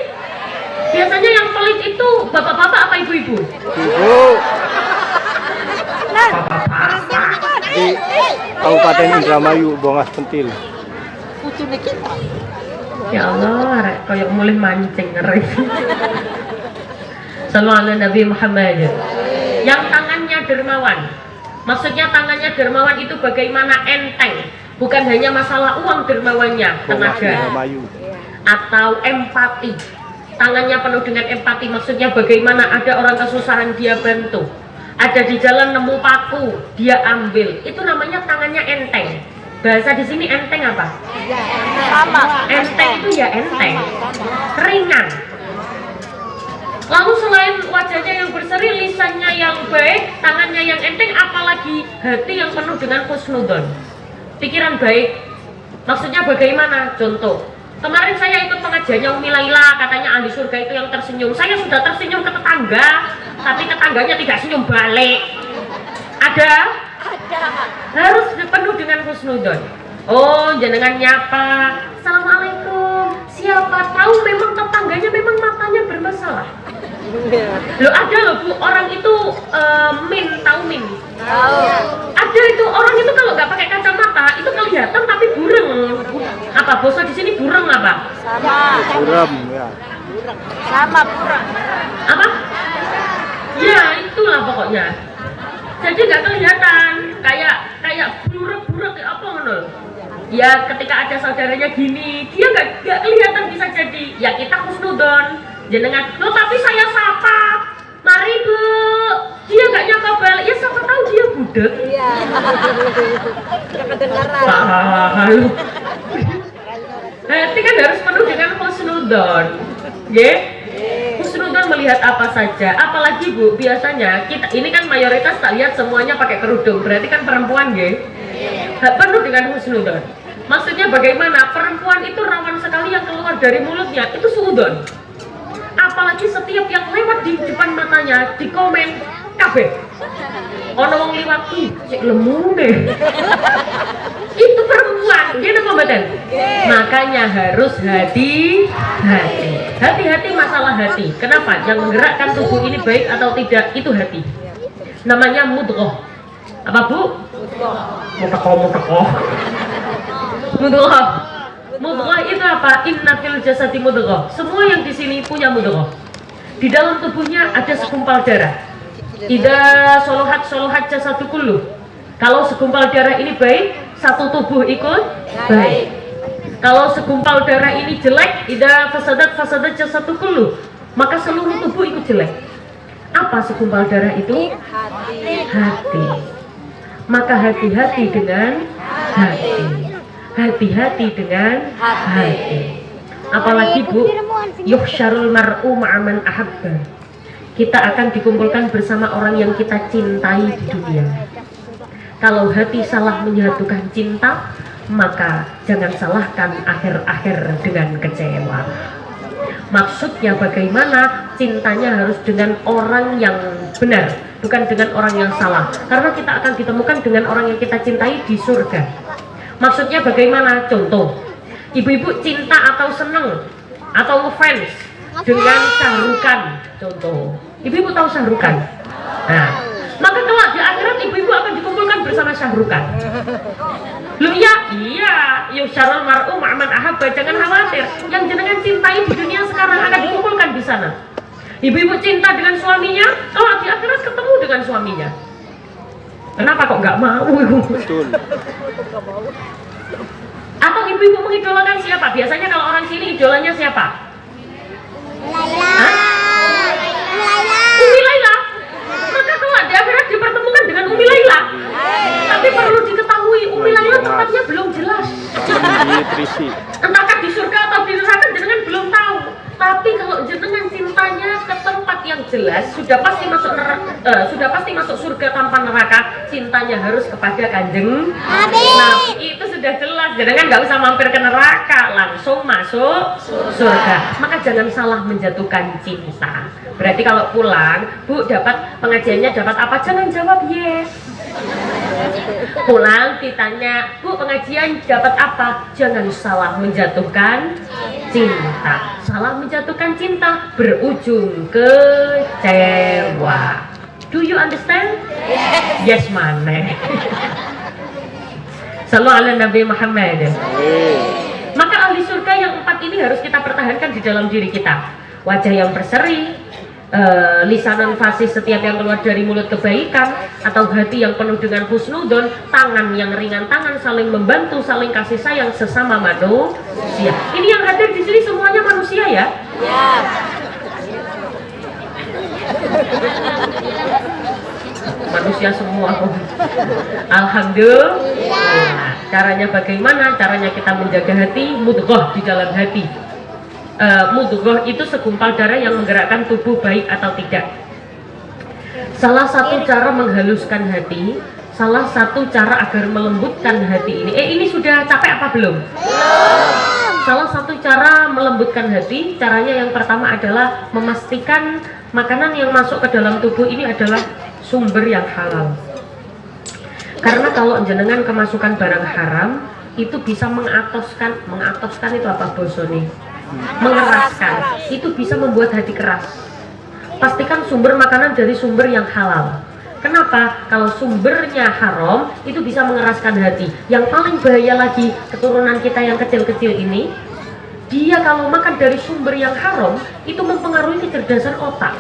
Biasanya yang pelit itu bapak-bapak apa ibu-ibu? Ibu. Bapak-bapak. Di Kabupaten Indramayu, Bongas Pentil. Ya Allah, kayak mulai mancing ngeri. Sallallahu alaihi Nabi Muhammad. Yang tangannya dermawan. Maksudnya tangannya dermawan itu bagaimana enteng. Bukan hanya masalah uang dermawannya, tenaga atau empati. Tangannya penuh dengan empati, maksudnya bagaimana ada orang kesusahan dia bantu, ada di jalan nemu paku dia ambil, itu namanya tangannya enteng. Bahasa di sini enteng apa? Sama. Enteng itu ya enteng, ringan. Lalu selain wajahnya yang berseri, lisannya yang baik, tangannya yang enteng, apalagi hati yang penuh dengan husnudon, pikiran baik. Maksudnya bagaimana? Contoh, kemarin saya ikut pengajiannya Umi Laila, katanya ahli surga itu yang tersenyum. Saya sudah tersenyum ke tetangga, tapi tetangganya tidak senyum balik. Ada? Harus penuh dengan husnudon. Oh, jenengan nyapa, assalamualaikum. Siapa tahu memang tetangganya memang matanya bermasalah. Loh ada loh Bu, orang itu tahu min? Tahu. Ada itu orang itu kalau nggak pakai kacamata itu kelihatan tapi bureng. Apa bosa di sini bureng apa? Sama. Buram ya. Sama burung. Apa? Ya itulah pokoknya. Jadi nggak kelihatan kayak burek apa ngono. Ya ketika ada saudaranya gini, dia nggak kelihatan bisa jadi. Ya kita husnudon. Jenengan, loh tapi saya sapa balik ya siapa tahu dia budek. Iya. Kedengaran. Halo. Hati kan harus penuh dengan husnudon. Husnudon melihat apa saja. Apalagi Bu, biasanya kita ini kan mayoritas tak lihat semuanya pakai kerudung. Berarti kan perempuan penuh dengan husnudon. Maksudnya bagaimana? Perempuan itu rawan sekali yang keluar dari mulutnya itu suudon. Apalagi setiap yang lewat di depan matanya di komen kabeh. Ono wong liwat cek lemu deh. Itu perempuan, dia nama badan. Makanya harus hati-hati. Hati-hati masalah hati. Kenapa? Yang menggerakkan tubuh ini baik atau tidak itu hati. Namanya mudghah. Apa Bu? Mudghah. Mudghah itu apa? Inna fil jasadi mudghah. Semua yang di sini punya mudghah. Di dalam tubuhnya ada segumpal darah. Ida soluhat jasadu kullu. Kalau segumpal darah ini baik, satu tubuh ikut baik. Kalau segumpal darah ini jelek, ida fasadat jasadu kullu, maka seluruh tubuh ikut jelek. Apa segumpal darah itu? Hati. Maka hati-hati dengan hati. Hati-hati dengan hati. Apalagi Bu, yuhsyarul mar'u ma'aman ahabba. Kita akan dikumpulkan bersama orang yang kita cintai di dunia. Kalau hati salah menyatukan cinta, maka jangan salahkan akhir-akhir dengan kecewa. Maksudnya bagaimana? Cintanya harus dengan orang yang benar, bukan dengan orang yang salah. Karena kita akan ditemukan dengan orang yang kita cintai di surga. Maksudnya bagaimana? Contoh, ibu-ibu cinta atau seneng atau ngefans dengan Syahrukan. Contoh, ibu-ibu tahu Syahrukan? Nah, maka kelak di akhirat ibu-ibu akan dikumpulkan bersama Syahrukan. Loh iya, yusyarul mar'u ma'aman ahabba. Jangan khawatir, yang jenengan cintai di dunia sekarang akan dikumpulkan di sana. Ibu-ibu cinta dengan suaminya, kelak di akhirat ketemu dengan suaminya. Kenapa kok nggak mau? Betul. Atau ibu-ibu mengidolakan siapa? Biasanya kalau orang sini idolanya siapa? Umi Laila. Maka kelak di akhirat dipertemukan dengan Umi Laila. Tapi perlu diketahui Umi Laila tempatnya belum jelas. Entahkah di surga atau di neraka jenengan belum tahu. Tapi kalau jenengan cintanya ke tempat yang jelas, sudah pasti masuk neraka, sudah pasti masuk surga tanpa neraka. Cintanya harus kepada Kanjeng Nabi. Itu sudah jelas. Jenengan nggak usah mampir ke neraka, langsung masuk surga. Maka jangan salah menjatuhkan cinta. Berarti kalau pulang, Bu dapat pengajiannya dapat apa? Jangan jawab yes. Pulang ditanya, Bu pengajian dapat apa? Jangan salah menjatuhkan cinta. Salah menjatuhkan cinta berujung kecewa. Do you understand? Yes maneh. Sallu ala Nabi Muhammad. Maka ahli surga yang 4 ini harus kita pertahankan di dalam diri kita. Wajah yang berseri, lisanan fasih setiap yang keluar dari mulut kebaikan, atau hati yang penuh dengan husnudon, tangan yang ringan tangan, saling membantu, saling kasih sayang sesama manusia. Ini yang hadir di sini semuanya manusia ya? Ya. Manusia semua. Alhamdulillah. Caranya bagaimana? Caranya kita menjaga hati, mudghah di dalam hati. Mudghah itu segumpal darah yang menggerakkan tubuh baik atau tidak. Salah satu cara menghaluskan hati, salah satu cara agar melembutkan hati ini. Ini sudah capek apa belum? Salah satu cara melembutkan hati, caranya yang pertama adalah memastikan makanan yang masuk ke dalam tubuh ini adalah sumber yang halal. Karena kalau jenengan kemasukan barang haram, itu bisa mengatoskan itu apa bosone? Mengeraskan, itu bisa membuat hati keras. Pastikan sumber makanan dari sumber yang halal. Kenapa? Kalau sumbernya haram, itu bisa mengeraskan hati. Yang paling bahaya lagi, keturunan kita yang kecil-kecil ini, dia kalau makan dari sumber yang haram, itu mempengaruhi kecerdasan otak.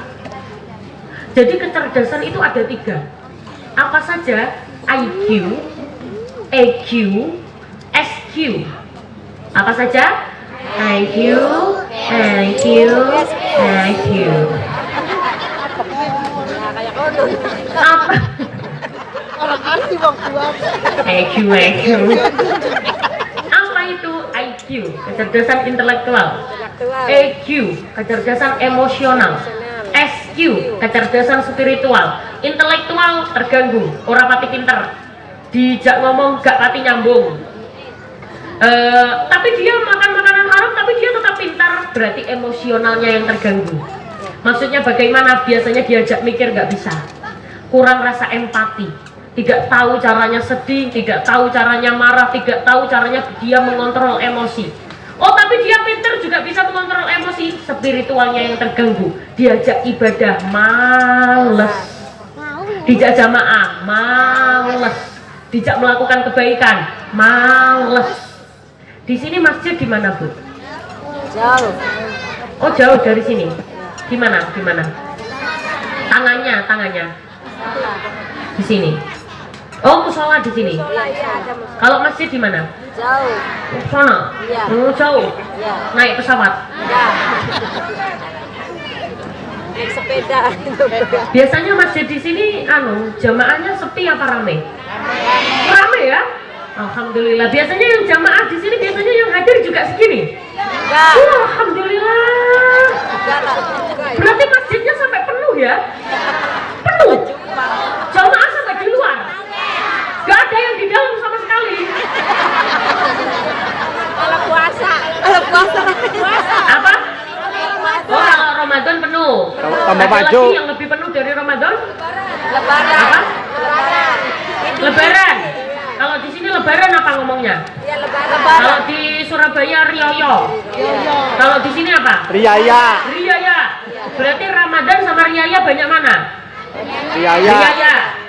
Jadi kecerdasan itu ada 3. Apa saja? IQ, EQ, SQ. Apa saja? IQ, EQ, SQ. Apa? Orang arti bang kuat. IQ. Apa itu IQ? Kecerdasan intelektual. EQ, kecerdasan emosional. SQ, kecerdasan spiritual. Intelektual terganggu, ora pati pinter. Dijak ngomong gak pati nyambung. Tapi dia makan makanan haram, tapi dia tetap pintar. Berarti emosionalnya yang terganggu. Maksudnya bagaimana? Biasanya diajak mikir gak bisa. Kurang rasa empati. Tidak tahu caranya sedih, tidak tahu caranya marah, tidak tahu caranya dia mengontrol emosi. Oh, tapi dia pintar juga bisa mengontrol emosi. Spiritualnya yang terganggu. Diajak ibadah, males. Dijak jamaah, males. Dijak melakukan kebaikan, males. Di sini masjid di mana, Bu? Jauh. Oh, jauh dari sini. Di mana? Tangannya. Di sini. Oh, musola di sini. Iya, ada Kalau masjid di mana? jauh. Sana. Iya. Oh, jauh. Iya. Naik pesawat. Enggak. Naik sepeda. Biasanya masjid di sini jamaahnya sepi apa rame? Rame ya? Alhamdulillah. Biasanya yang jamaah di sini biasanya yang hadir juga segini. Enggak. Alhamdulillah. Enggak. Berarti masjidnya sampai penuh ya? Penuh. Jamaah sampai di luar. Gak ada yang di dalam sama sekali. Kalau puasa. Puasa. Apa? Oh, kalau Ramadan penuh. Tambah Ada maju. lagi yang lebih penuh dari Ramadan? Lebaran. Apa? Lebaran. Lebaran. Kalau di sini Lebaran apa ngomongnya? Iya, lebaran. Kalau di Surabaya Rioyo. Kalau di sini apa? Riaya. Riaya. Berarti Ramadan sama Riaya banyak mana? Riaya. Riaya.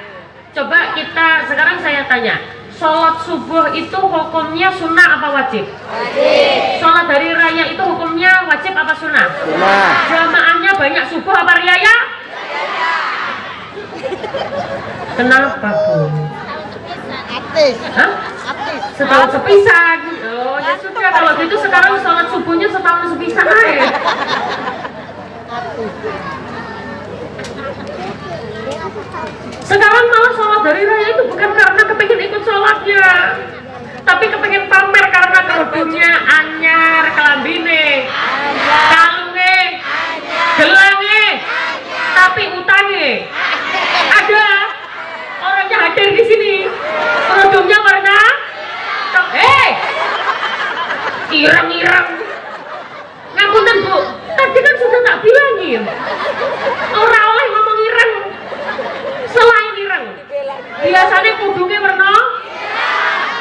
Coba kita sekarang saya tanya, sholat subuh itu hukumnya sunnah apa wajib? Wajib. Sholat hari raya itu hukumnya wajib apa sunnah? Nah, Jamaahnya banyak subuh apa riaya? Kenapa, Bu? Aktif. Hah? Aktif. Setahun sepisan. Oh, ya sudah kalau gitu sekarang sholat subuhnya setahun sepisan aja. Sekarang malah sholat dari raya itu bukan karena kepengen ikut sholatnya, tapi kepengen pamer karena kerudungnya anyar, kelambine, kalunge, gelange, tapi utange. Ada orangnya hadir di sini, kerudungnya warna, ireng-ireng. Ngapunten Bu, tadi kan sudah tak bilangin, orang oleh ngomong ireng. Selain ireng, biasanya kudungnya warna.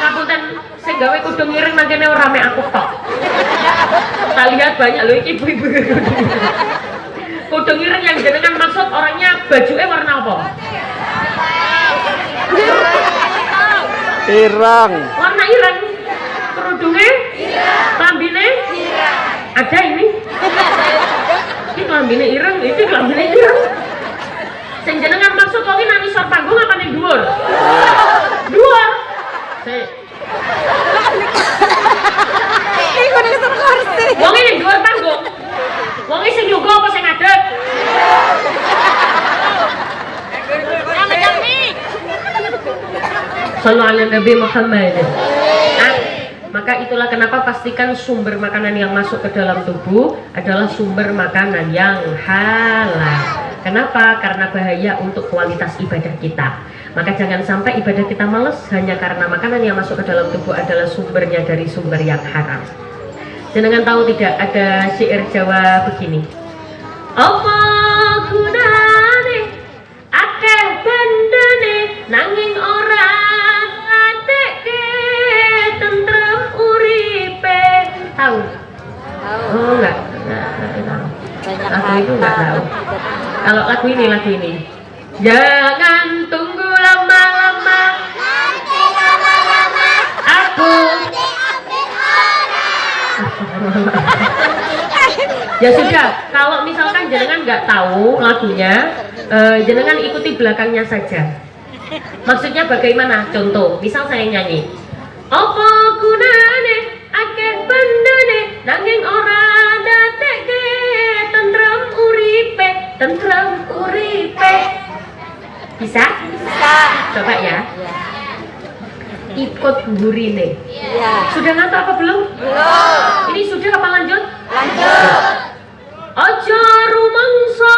Ngapunten, saya gawe kudung ireng makanya rame aku tok. Tak lihat banyak loh ibu-ibu. Kudung ireng yang jenengan maksud orangnya bajunya warna apa? ireng. Warna ireng. Kerudungnya? Kelambine? Ada ini? Ini kelambine ireng, ini kelambine ireng. Sing jenengan maksud wong iki nang isor panggung apa ning dhuwur? Dhuwur. Iku ning isor kursi. Wong iki ning dhuwur panggung. Wong iki sing nyuga apa sing ngadeg? Sallallahu alaihi Nabi Muhammad. Maka itulah kenapa pastikan sumber makanan yang masuk ke dalam tubuh adalah sumber makanan yang halal. Kenapa? Karena bahaya untuk kualitas ibadah kita. Maka jangan sampai ibadah kita males hanya karena makanan yang masuk ke dalam tubuh adalah sumbernya dari sumber yang haram. Jenengan tahu tidak, ada syair Jawa begini. Apa gunane akeh bandane nanging ora ngateke tentrem uripe. Tahu? Oh enggak tahu. Aku itu enggak tahu. Kalau lagu ini, jangan tunggu lama-lama, nanti lama-lama aku diambil orang. Ya sudah, kalau misalkan jenengan nggak tahu lagunya, jenengan ikuti belakangnya saja. Maksudnya bagaimana? Contoh, misal saya nyanyi, apa gunane akeh bandane nanging ora dateke tentrem uripe. Bisa? Bisa. Coba ya. Ikut gurine. Iya. Sudah ngantuk apa belum? Belum. Ini sudah apa lanjut? Lanjut. Aja rumangsa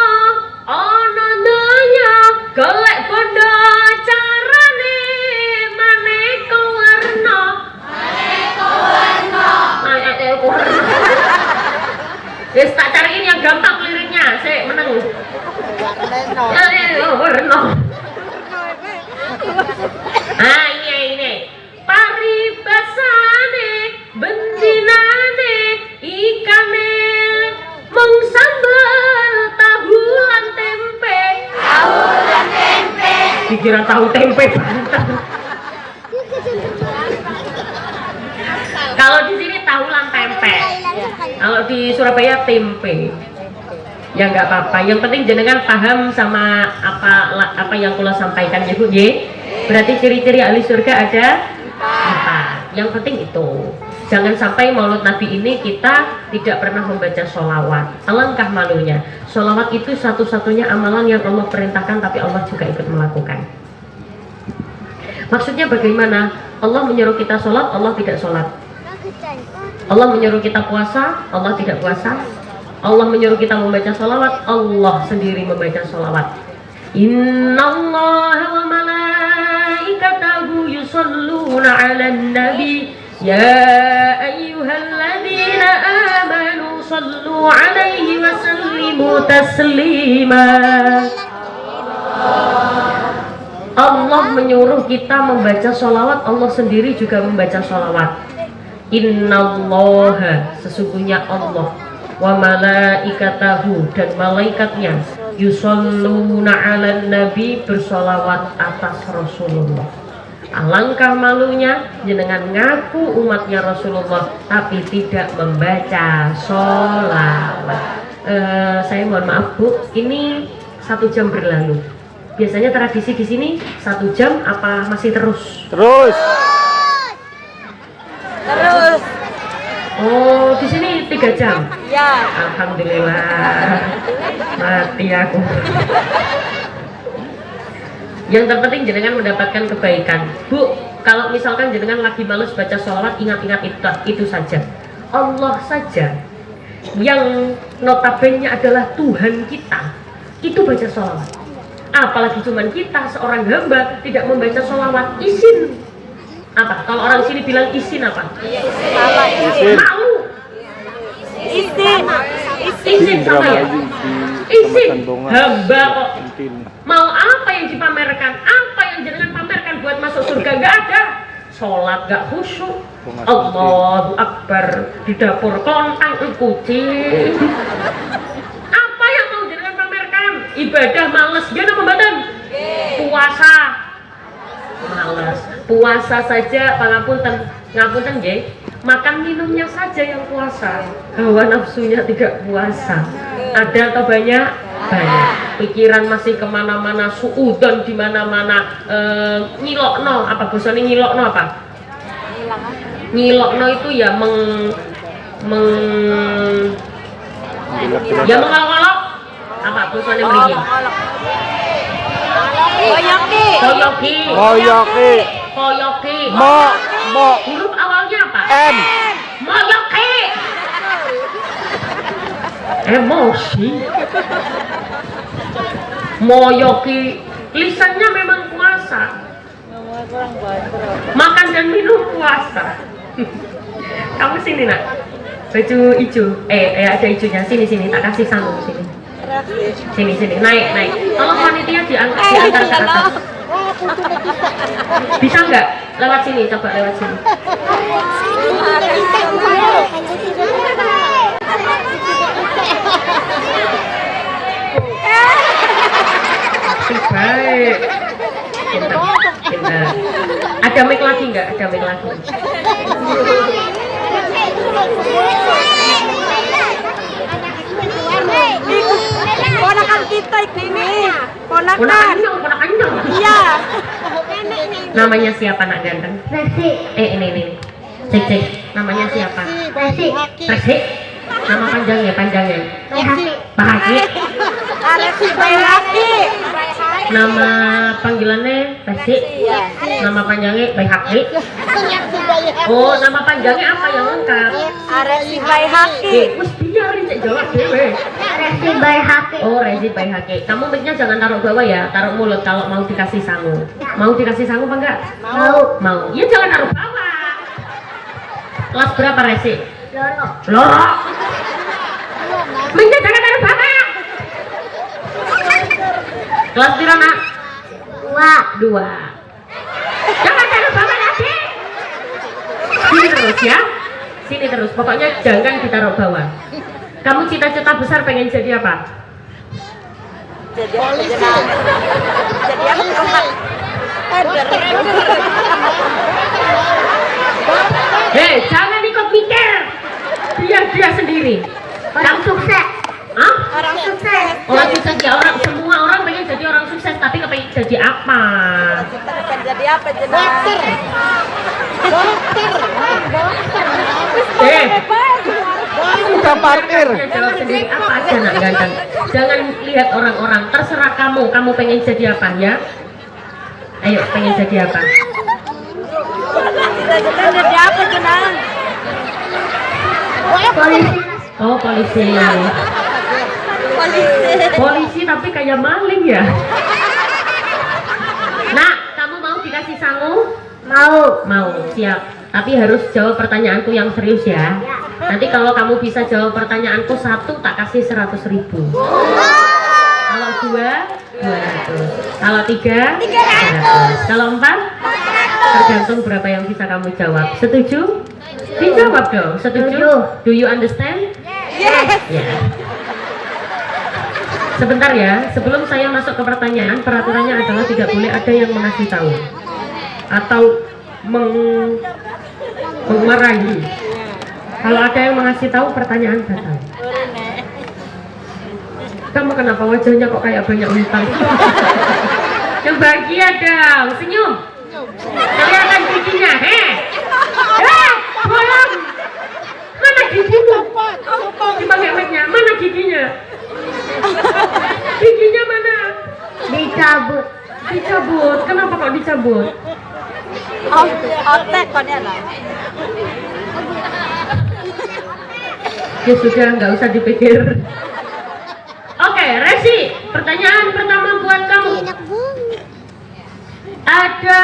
ana daya golek padha carane maneka warna. Wis tak cariin yang gampang liriknya, sik meneng. Warna. Ah ini. Paribasane bendinane ikane mung sambel tahu lan tempe. Dikira tahu tempe banget. Kalau di sini tahu lan tempe. Kalau di Surabaya tempe. Ya nggak apa-apa. Yang penting jenengan paham sama apa yang kula sampaikan ya Bu. Berarti ciri-ciri ahli surga ada 4. Yang penting itu. Jangan sampai Maulid Nabi ini kita tidak pernah membaca sholawat. Alangkah malunya. Sholawat itu satu-satunya amalan yang Allah perintahkan tapi Allah juga ikut melakukan. Maksudnya bagaimana? Allah menyuruh kita sholat, Allah tidak sholat. Allah menyuruh kita puasa, Allah tidak puasa. Allah menyuruh kita membaca sholawat, Allah sendiri membaca sholawat. Innallaha wa malaikatahu yusholluna 'alan nabi ya ayyuhalladzina amanu shallu 'alaihi wa sallimu taslima. Allah menyuruh kita membaca sholawat, Allah sendiri juga membaca sholawat. Innallaha, sesungguhnya Allah, wa malaikatahu, dan malaikatnya, yusholluna 'alan nabi, bersolawat atas Rasulullah. Alangkah malunya jenengan ngaku umatnya Rasulullah tapi tidak membaca sholawat. Saya mohon maaf Bu, ini 1 jam berlalu. Biasanya tradisi di sini 1 jam apa masih terus? Terus. Oh, di sini 3 jam. Ya. Alhamdulillah. Mati aku. Yang terpenting jenengan mendapatkan kebaikan. Bu, kalau misalkan jenengan lagi males baca sholawat, ingat-ingat itu saja. Allah saja yang notabene adalah Tuhan kita, itu baca sholawat. Apalagi cuman kita seorang hamba tidak membaca sholawat, izin. Apa? Kalau orang sini bilang izin apa? Izin. Malu. Izin. Izin sama ya? Izin. Hamba kok. Mungkin. Mau apa yang dipamerkan? Apa yang jangan pamerkan buat masuk surga? Gak ada. Sholat gak khusyuk. Allahu Akbar. Di dapur kontang kucing. Apa yang mau jangan pamerkan? Ibadah males. Gimana pembadan? Puasa males. Puasa saja pangapunten, ngapunten nggih. Makan minumnya saja yang puasa. Hawa nafsunya tidak puasa. Ada atau banyak? Banyak. Pikiran masih kemana-mana, suudon di mana-mana. Ngilokno, apa bosone ngilokno apa? Ngilokno itu ya ya mengalok-alok. Apa bosone mriki? Koyoki. Koyoki. Moyoki. Koyoki. Mo. Huruf awalnya apa? M. Moyoki. Emosi. Moyoki. Lisannya memang puasa. Makan dan minum puasa. Kamu sini nak. Baju hijau. Ada hijaunya. Sini tak kasih sambung sini. Sini naik. Tolong panitia diantar ke atas. Bisa nggak lewat sini? Coba lewat sini. Baik. Pintar. Ada mic lagi nggak? Ada mic lagi. Ponakan kita ini. Ponakan. Iya. Namanya siapa nak ganteng? Resi. Ini. Cek. Namanya siapa? Resi. Resi. Nama panjangnya. Resi. Bahagia. Alexi Bayaki. Nama panggilannya Resi. Nama panjangnya Baihaqi. Oh, nama panjangnya apa yang lengkap? Resi Baihaqi. Wes biar cek jawab dewe. Resi Baihaqi. Oh, Resi Baihaqi. Kamu mic-nya jangan taruh bawah ya, taruh mulut kalau mau dikasih sangu. Mau dikasih sangu apa enggak? Mau. Mau. Ya jangan taruh bawah. Kelas berapa Resi? Loro. Loh. Mic-nya jangan taruh bawah. Kelas pira nak? 2. Jangan taruh bawah lagi. Sini terus ya. Sini terus. Pokoknya jangan ditaruh bawah. Kamu cita-cita besar pengen jadi apa? Jadi polisi. Jadi apa? Hei, jangan ikut mikir. Dia sendiri. Orang sukses. Hah? Orang sukses. Orang sukses ya, orang semua orang pengen jadi orang sukses, tapi kepengen jadi apa? Pengen jadi apa? Dokter. Kita parkir. Jawab sendiri apa aja nak ganteng. Jangan lihat orang-orang, terserah kamu. Kamu pengen jadi apa ya? Ayo, pengen jadi apa? Cita-cita jadi apa Jenang? Polisi. Oh, polisi. Polisi tapi kayak maling ya. Nah, kamu mau dikasih sangu? Mau, siap. Tapi harus jawab pertanyaanku yang serius ya. Nanti kalau kamu bisa jawab pertanyaanku 1, tak kasih 100.000. Kalau 2, 200. Kalau 3, 300. Kalau 4, tergantung berapa yang bisa kamu jawab. Setuju? Dijawab dong. Setuju? Do you understand? Yes. Ya. Sebentar ya, sebelum saya masuk ke pertanyaan, peraturannya adalah tidak boleh ada yang mengasih tahu atau memarahi. Kalau ada yang mengasih tahu, pertanyaan batal. Kamu kenapa wajahnya kok kayak banyak utang? Yang bahagia dong, senyum. Kelihatan giginya, bolong. Mana giginya? Dipakai mic-nya, mana giginya? Giginya mana? Dicabut. Dicabut. Kenapa kok dicabut? Otek kok dia lah. Ya sudah, nggak usah dipikir. Oke, Resi, pertanyaan pertama buat kamu. Ada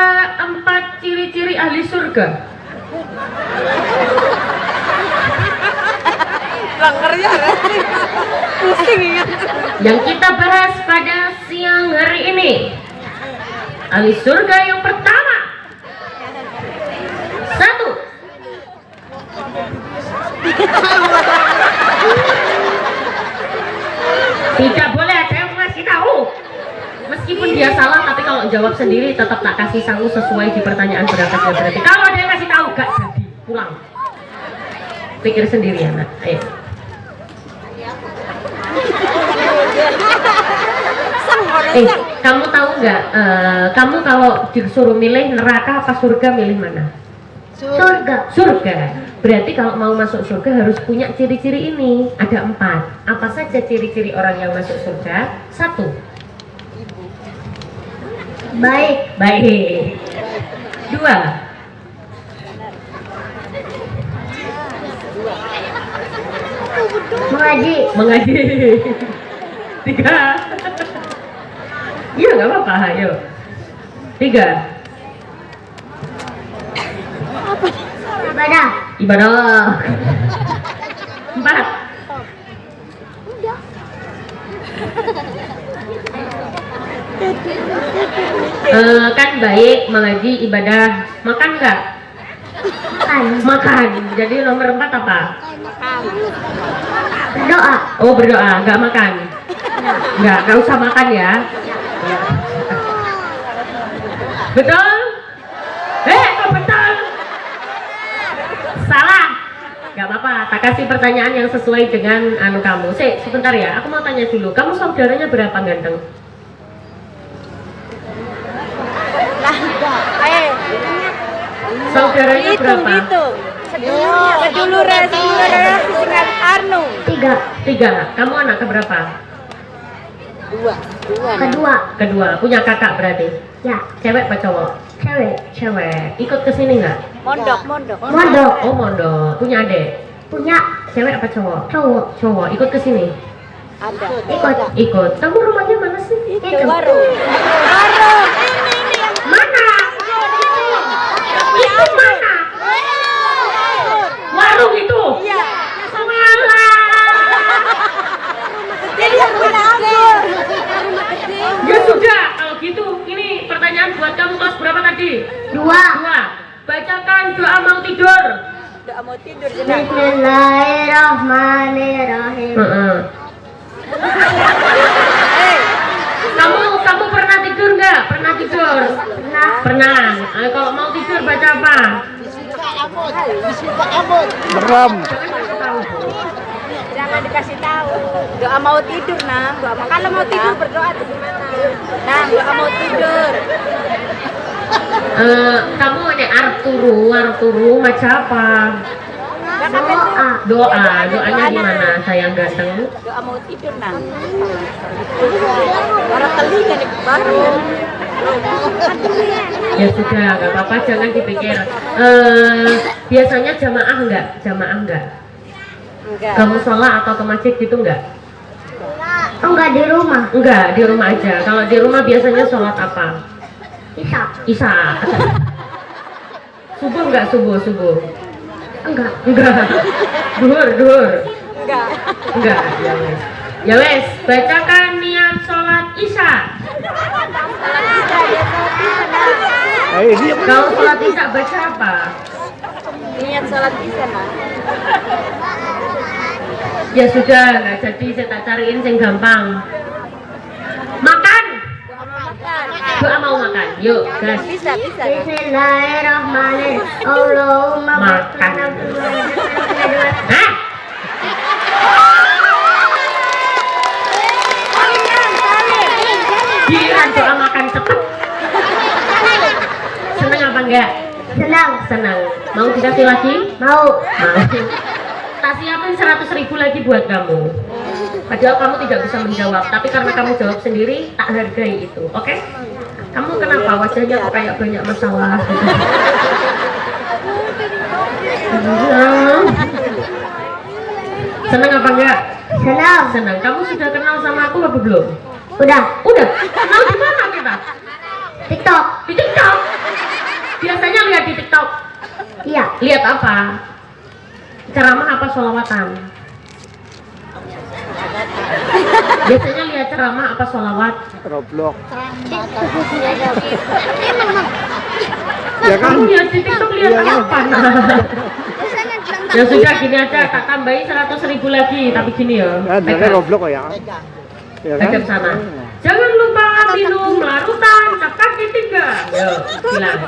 4 ciri-ciri ahli surga. Langgarnya Resi. Pusing ingat. Yang kita bahas pada siang hari ini, ahli surga yang pertama. 1. Tidak boleh ada yang ngasih tahu. Meskipun dia salah, tapi kalau jawab sendiri tetap tak kasih sangu sesuai di pertanyaan berangkatnya berarti. Kalau ada yang ngasih tahu, gak jadi. Pulang. Pikir sendiri ya, nak. Ayo. Kamu tahu nggak? Kamu kalau disuruh milih neraka apa surga, milih mana? Surga. Berarti kalau mau masuk surga harus punya ciri-ciri ini. Ada 4. Apa saja ciri-ciri orang yang masuk surga? 1. Baik. 2. Mengaji. 3. Iya nggak apa-apa, ayo. 3. Ibadah. 4. Kan baik, mengaji, ibadah. Makan nggak? Makan. Jadi nomor 4 apa? Berdoa. Oh, berdoa, nggak makan. Nggak usah makan ya. Betul? Kok betul? Salah. Nggak apa-apa, tak kasih pertanyaan yang sesuai dengan anu kamu. Sebentar ya, aku mau tanya dulu. Kamu saudaranya berapa ganteng? Saudaranya berapa? Hitung. Sedulur tinggal Arno. 3. Kamu anak keberapa? Kedua. Punya kakak berarti? Ya. Cewek apa cowok? Cewek. Ikut ke sini nggak? Mondok. Oh, mondok. Punya adik? Punya. Cewek apa cowok? Cowok. Ikut ke sini? Ikut. Kamu rumahnya mana sih? Itu warung. Mana? Itu mana? Warung itu? Iya. Salah. Jadi yang punya Anggur. Ya sudah, kalau gitu ini pertanyaan buat kamu kelas berapa tadi? 2. Bacakan doa mau tidur. Doa mau tidur jenang. Bismillahirrahmanirrahim. Kamu pernah tidur nggak? Pernah tidur? Pernah. Kalau mau tidur baca apa? Merem. Jangan dikasih tahu. Doa mau tidur, Nang. Kalau mau tidur berdoa tuh gimana? Nang, doa mau tidur. Kamu ada Arturu baca apa? Doanya gimana sayang ganteng? Doa mau tidur, Nang. Orang telinga nih baru. Ya sudah, nggak apa-apa, jangan dipikir. Biasanya jamaah enggak? Enggak. Kamu sholat atau ke masjid gitu enggak? Enggak di rumah. Enggak, di rumah aja. Kalau di rumah biasanya sholat apa? Isya. Subuh enggak? Subuh. Enggak. Duhur. Enggak. Ya wes, bacakan niat sholat isya. Kalau sholat isya baca apa? Niat sholat isya, Nang. Ya sudah, nggak jadi, saya tak cariin yang gampang. Makan. Doa mau makan. Yuk, gas. Bisa. Makan. Bismillahirrahmanirrahim. Allahumma Hah? Giliran doa makan cepet. Seneng apa enggak? Senang. Mau dikasih lagi? Mau. Tak siapin 100.000 lagi buat kamu. Padahal kamu tidak bisa menjawab, tapi karena kamu jawab sendiri, tak hargai itu. Oke? Kamu kenapa wajahnya kok kayak banyak masalah? Senang apa enggak? Senang. Kamu sudah kenal sama aku apa belum? Udah. Kenal di mana kita? TikTok. Di TikTok. Biasanya lihat di TikTok. Iya. Lihat apa? Ceramah apa sholawatan? Biasanya lihat ceramah apa sholawat? Roblox. Ya kan? Kamu lihat di TikTok lihat apa? Ya sudah, gini aja, tak tambahin 100.000 lagi, tapi gini ya. Ada Roblox ya. Ya kan? Pegang sana. Jangan lupa minum larutan cap kaki 3. Yo, bilang.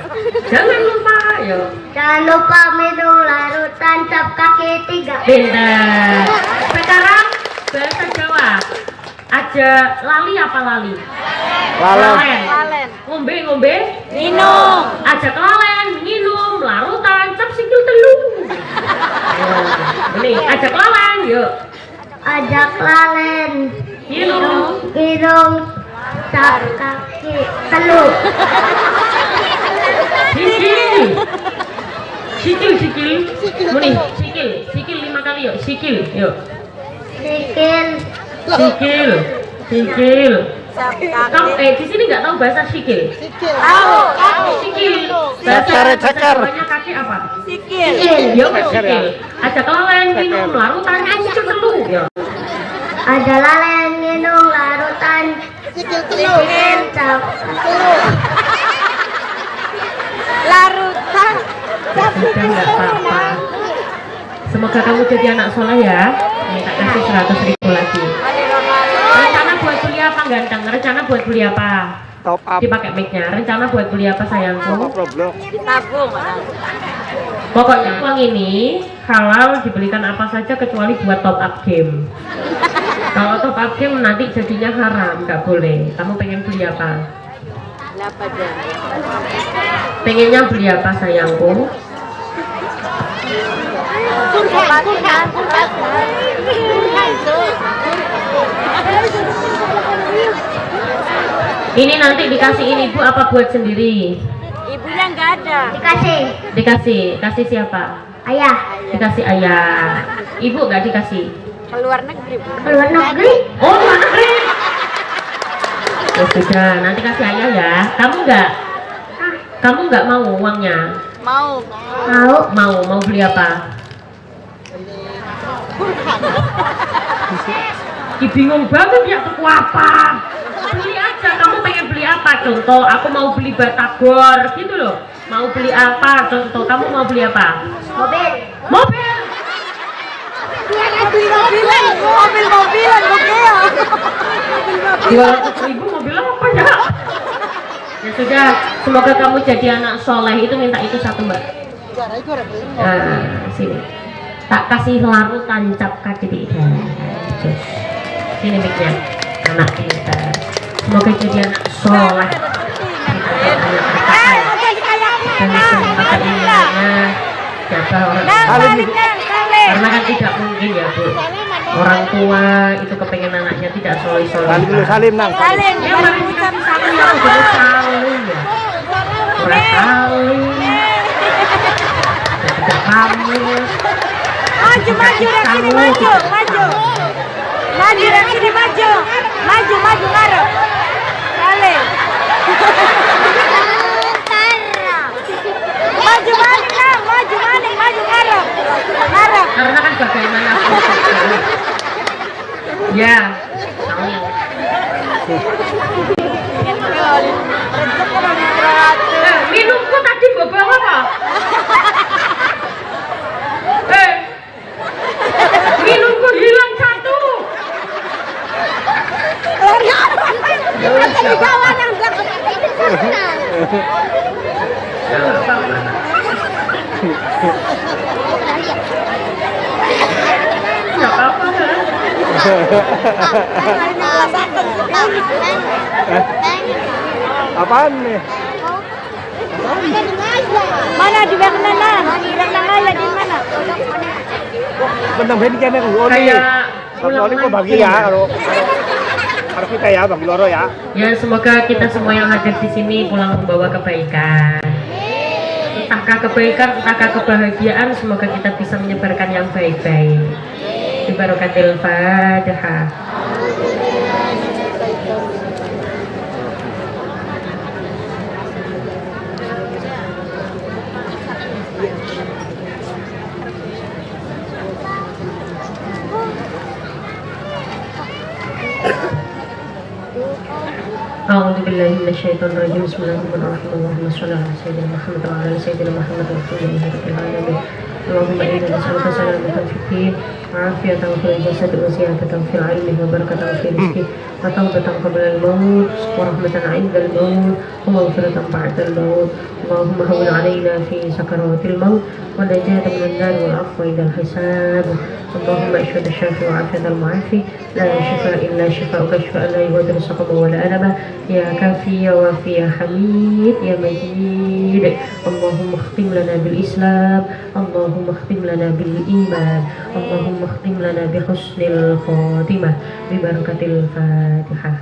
Jangan lupa, yo. Jangan lupa minum larutan cap kaki 3. Pintar. Sekarang bahasa Jawa. Aja lali apa lali? Lalen. Ngombe. Minum. Aja kelalen, minum larutan cap sikil telu. Ini aja kelalen, yuk. Ajak lalen. Minum cap kaki telu. Sikil. Muni, sikil 5 kali yuk, sikil, yuk. Sikil. Kamu di sini nggak tahu bahasa sikil? Sikil. Bahasa Jawanya kaki apa? Sikil. Yo, sikil. Ada kelalen minum larutan sikil telu. Yo. Ada lalen minum larutan sikil cap larutan. Sudah nggak apa-apa. Semoga kamu jadi anak soleh ya. Ini tak kasih 100.000 lagi. Rencana buat kuliah apa ganteng? Rencana buat kuliah apa? Top up. Dipakai mic-nya. Rencana buat kuliah apa sayangku? Roblox. Tabung. Pokoknya uang ini halal dibelikan apa saja kecuali buat top up game. Kalau top up game nanti jadinya haram, nggak boleh. Kamu pengen beli apa? Pengennya beli apa sayangku? Ini nanti dikasihin ibu apa buat sendiri? Ibunya nggak ada. Kasih siapa? Ayah. Dikasih ayah. Ibu nggak dikasih? Keluar negeri. Oh, luar negeri. Ya sudah, nanti kasih ayah ya. Kamu nggak mau uangnya? Mau beli apa? Bingung banget ya, tuh apa? Beli aja, kamu pengen beli apa? Contoh, aku mau beli batagor gitu loh. Mau beli apa? Contoh, kamu mau beli apa? Mobil. Mobil-mobilan, bokeh. 200.000 mobil apa ya? Ya sudah, semoga kamu jadi anak soleh. Itu minta itu satu, Mbak. Nah, sini. Tak kasih laru tancap kaki di sini miknya, anak kita. Semoga jadi anak soleh. Karena kan tidak mungkin ya Bu, orang tua itu kepengen anaknya tidak soleh. Salim nang. Salim, ya baru ucap salim ya, baru salim ya. Orang salim. Tidak kamu. Maju dari sini, maju. Maju dari sini, maju ngarep. Salim. Maju maning, maju ngarep. Karena kan bagaimanapun ya, minumku tadi bawa apa? Minumku hilang satu. Apaan nih? Mana di belakang ayah di mana? Bentang beni kene Oli kok bagi ya harus kita ya bagi loro ya. Ya semoga kita semua yang hadir di sini pulang membawa kebaikan. Entahkah kebaikan, entahkah kebahagiaan, semoga kita bisa menyebarkan yang baik-baik. Di barokatil Fatihah. A'udzubillahi minasyaitonirrajim. Bismillahirrahmanirrahim. Allahumma shalli ala sayyidina Muhammad wa ala sayyidina Muhammad wa sallallahu alaihi. Allahumma inna nas'aluka salamatan fid din wa 'afiyatan fil jasad wa ziyadatan fil 'ilmi wa barakatan fil rizqi wa tawbatan qabla al-maut wa rahmatan 'inda al-maut wa maghfiratan ba'da al-maut. Allahumma hawwin 'alaina fi sakaratil maut wa najatan minan nar wal 'afwa 'inda al-hisab. Allahumma ashhadu syafi wa 'afiyatal mu'afi la shifaa illa shifaa'uka shifaan la yughadiru saqama wa la alama ya kafi ya wafi ya hamid ya majid. Allahumma khtim lana bil islam, Allahumma khtim lana bil iman, Allahumma khtim lana bi husnil khatimah bi barakatil Fatihah.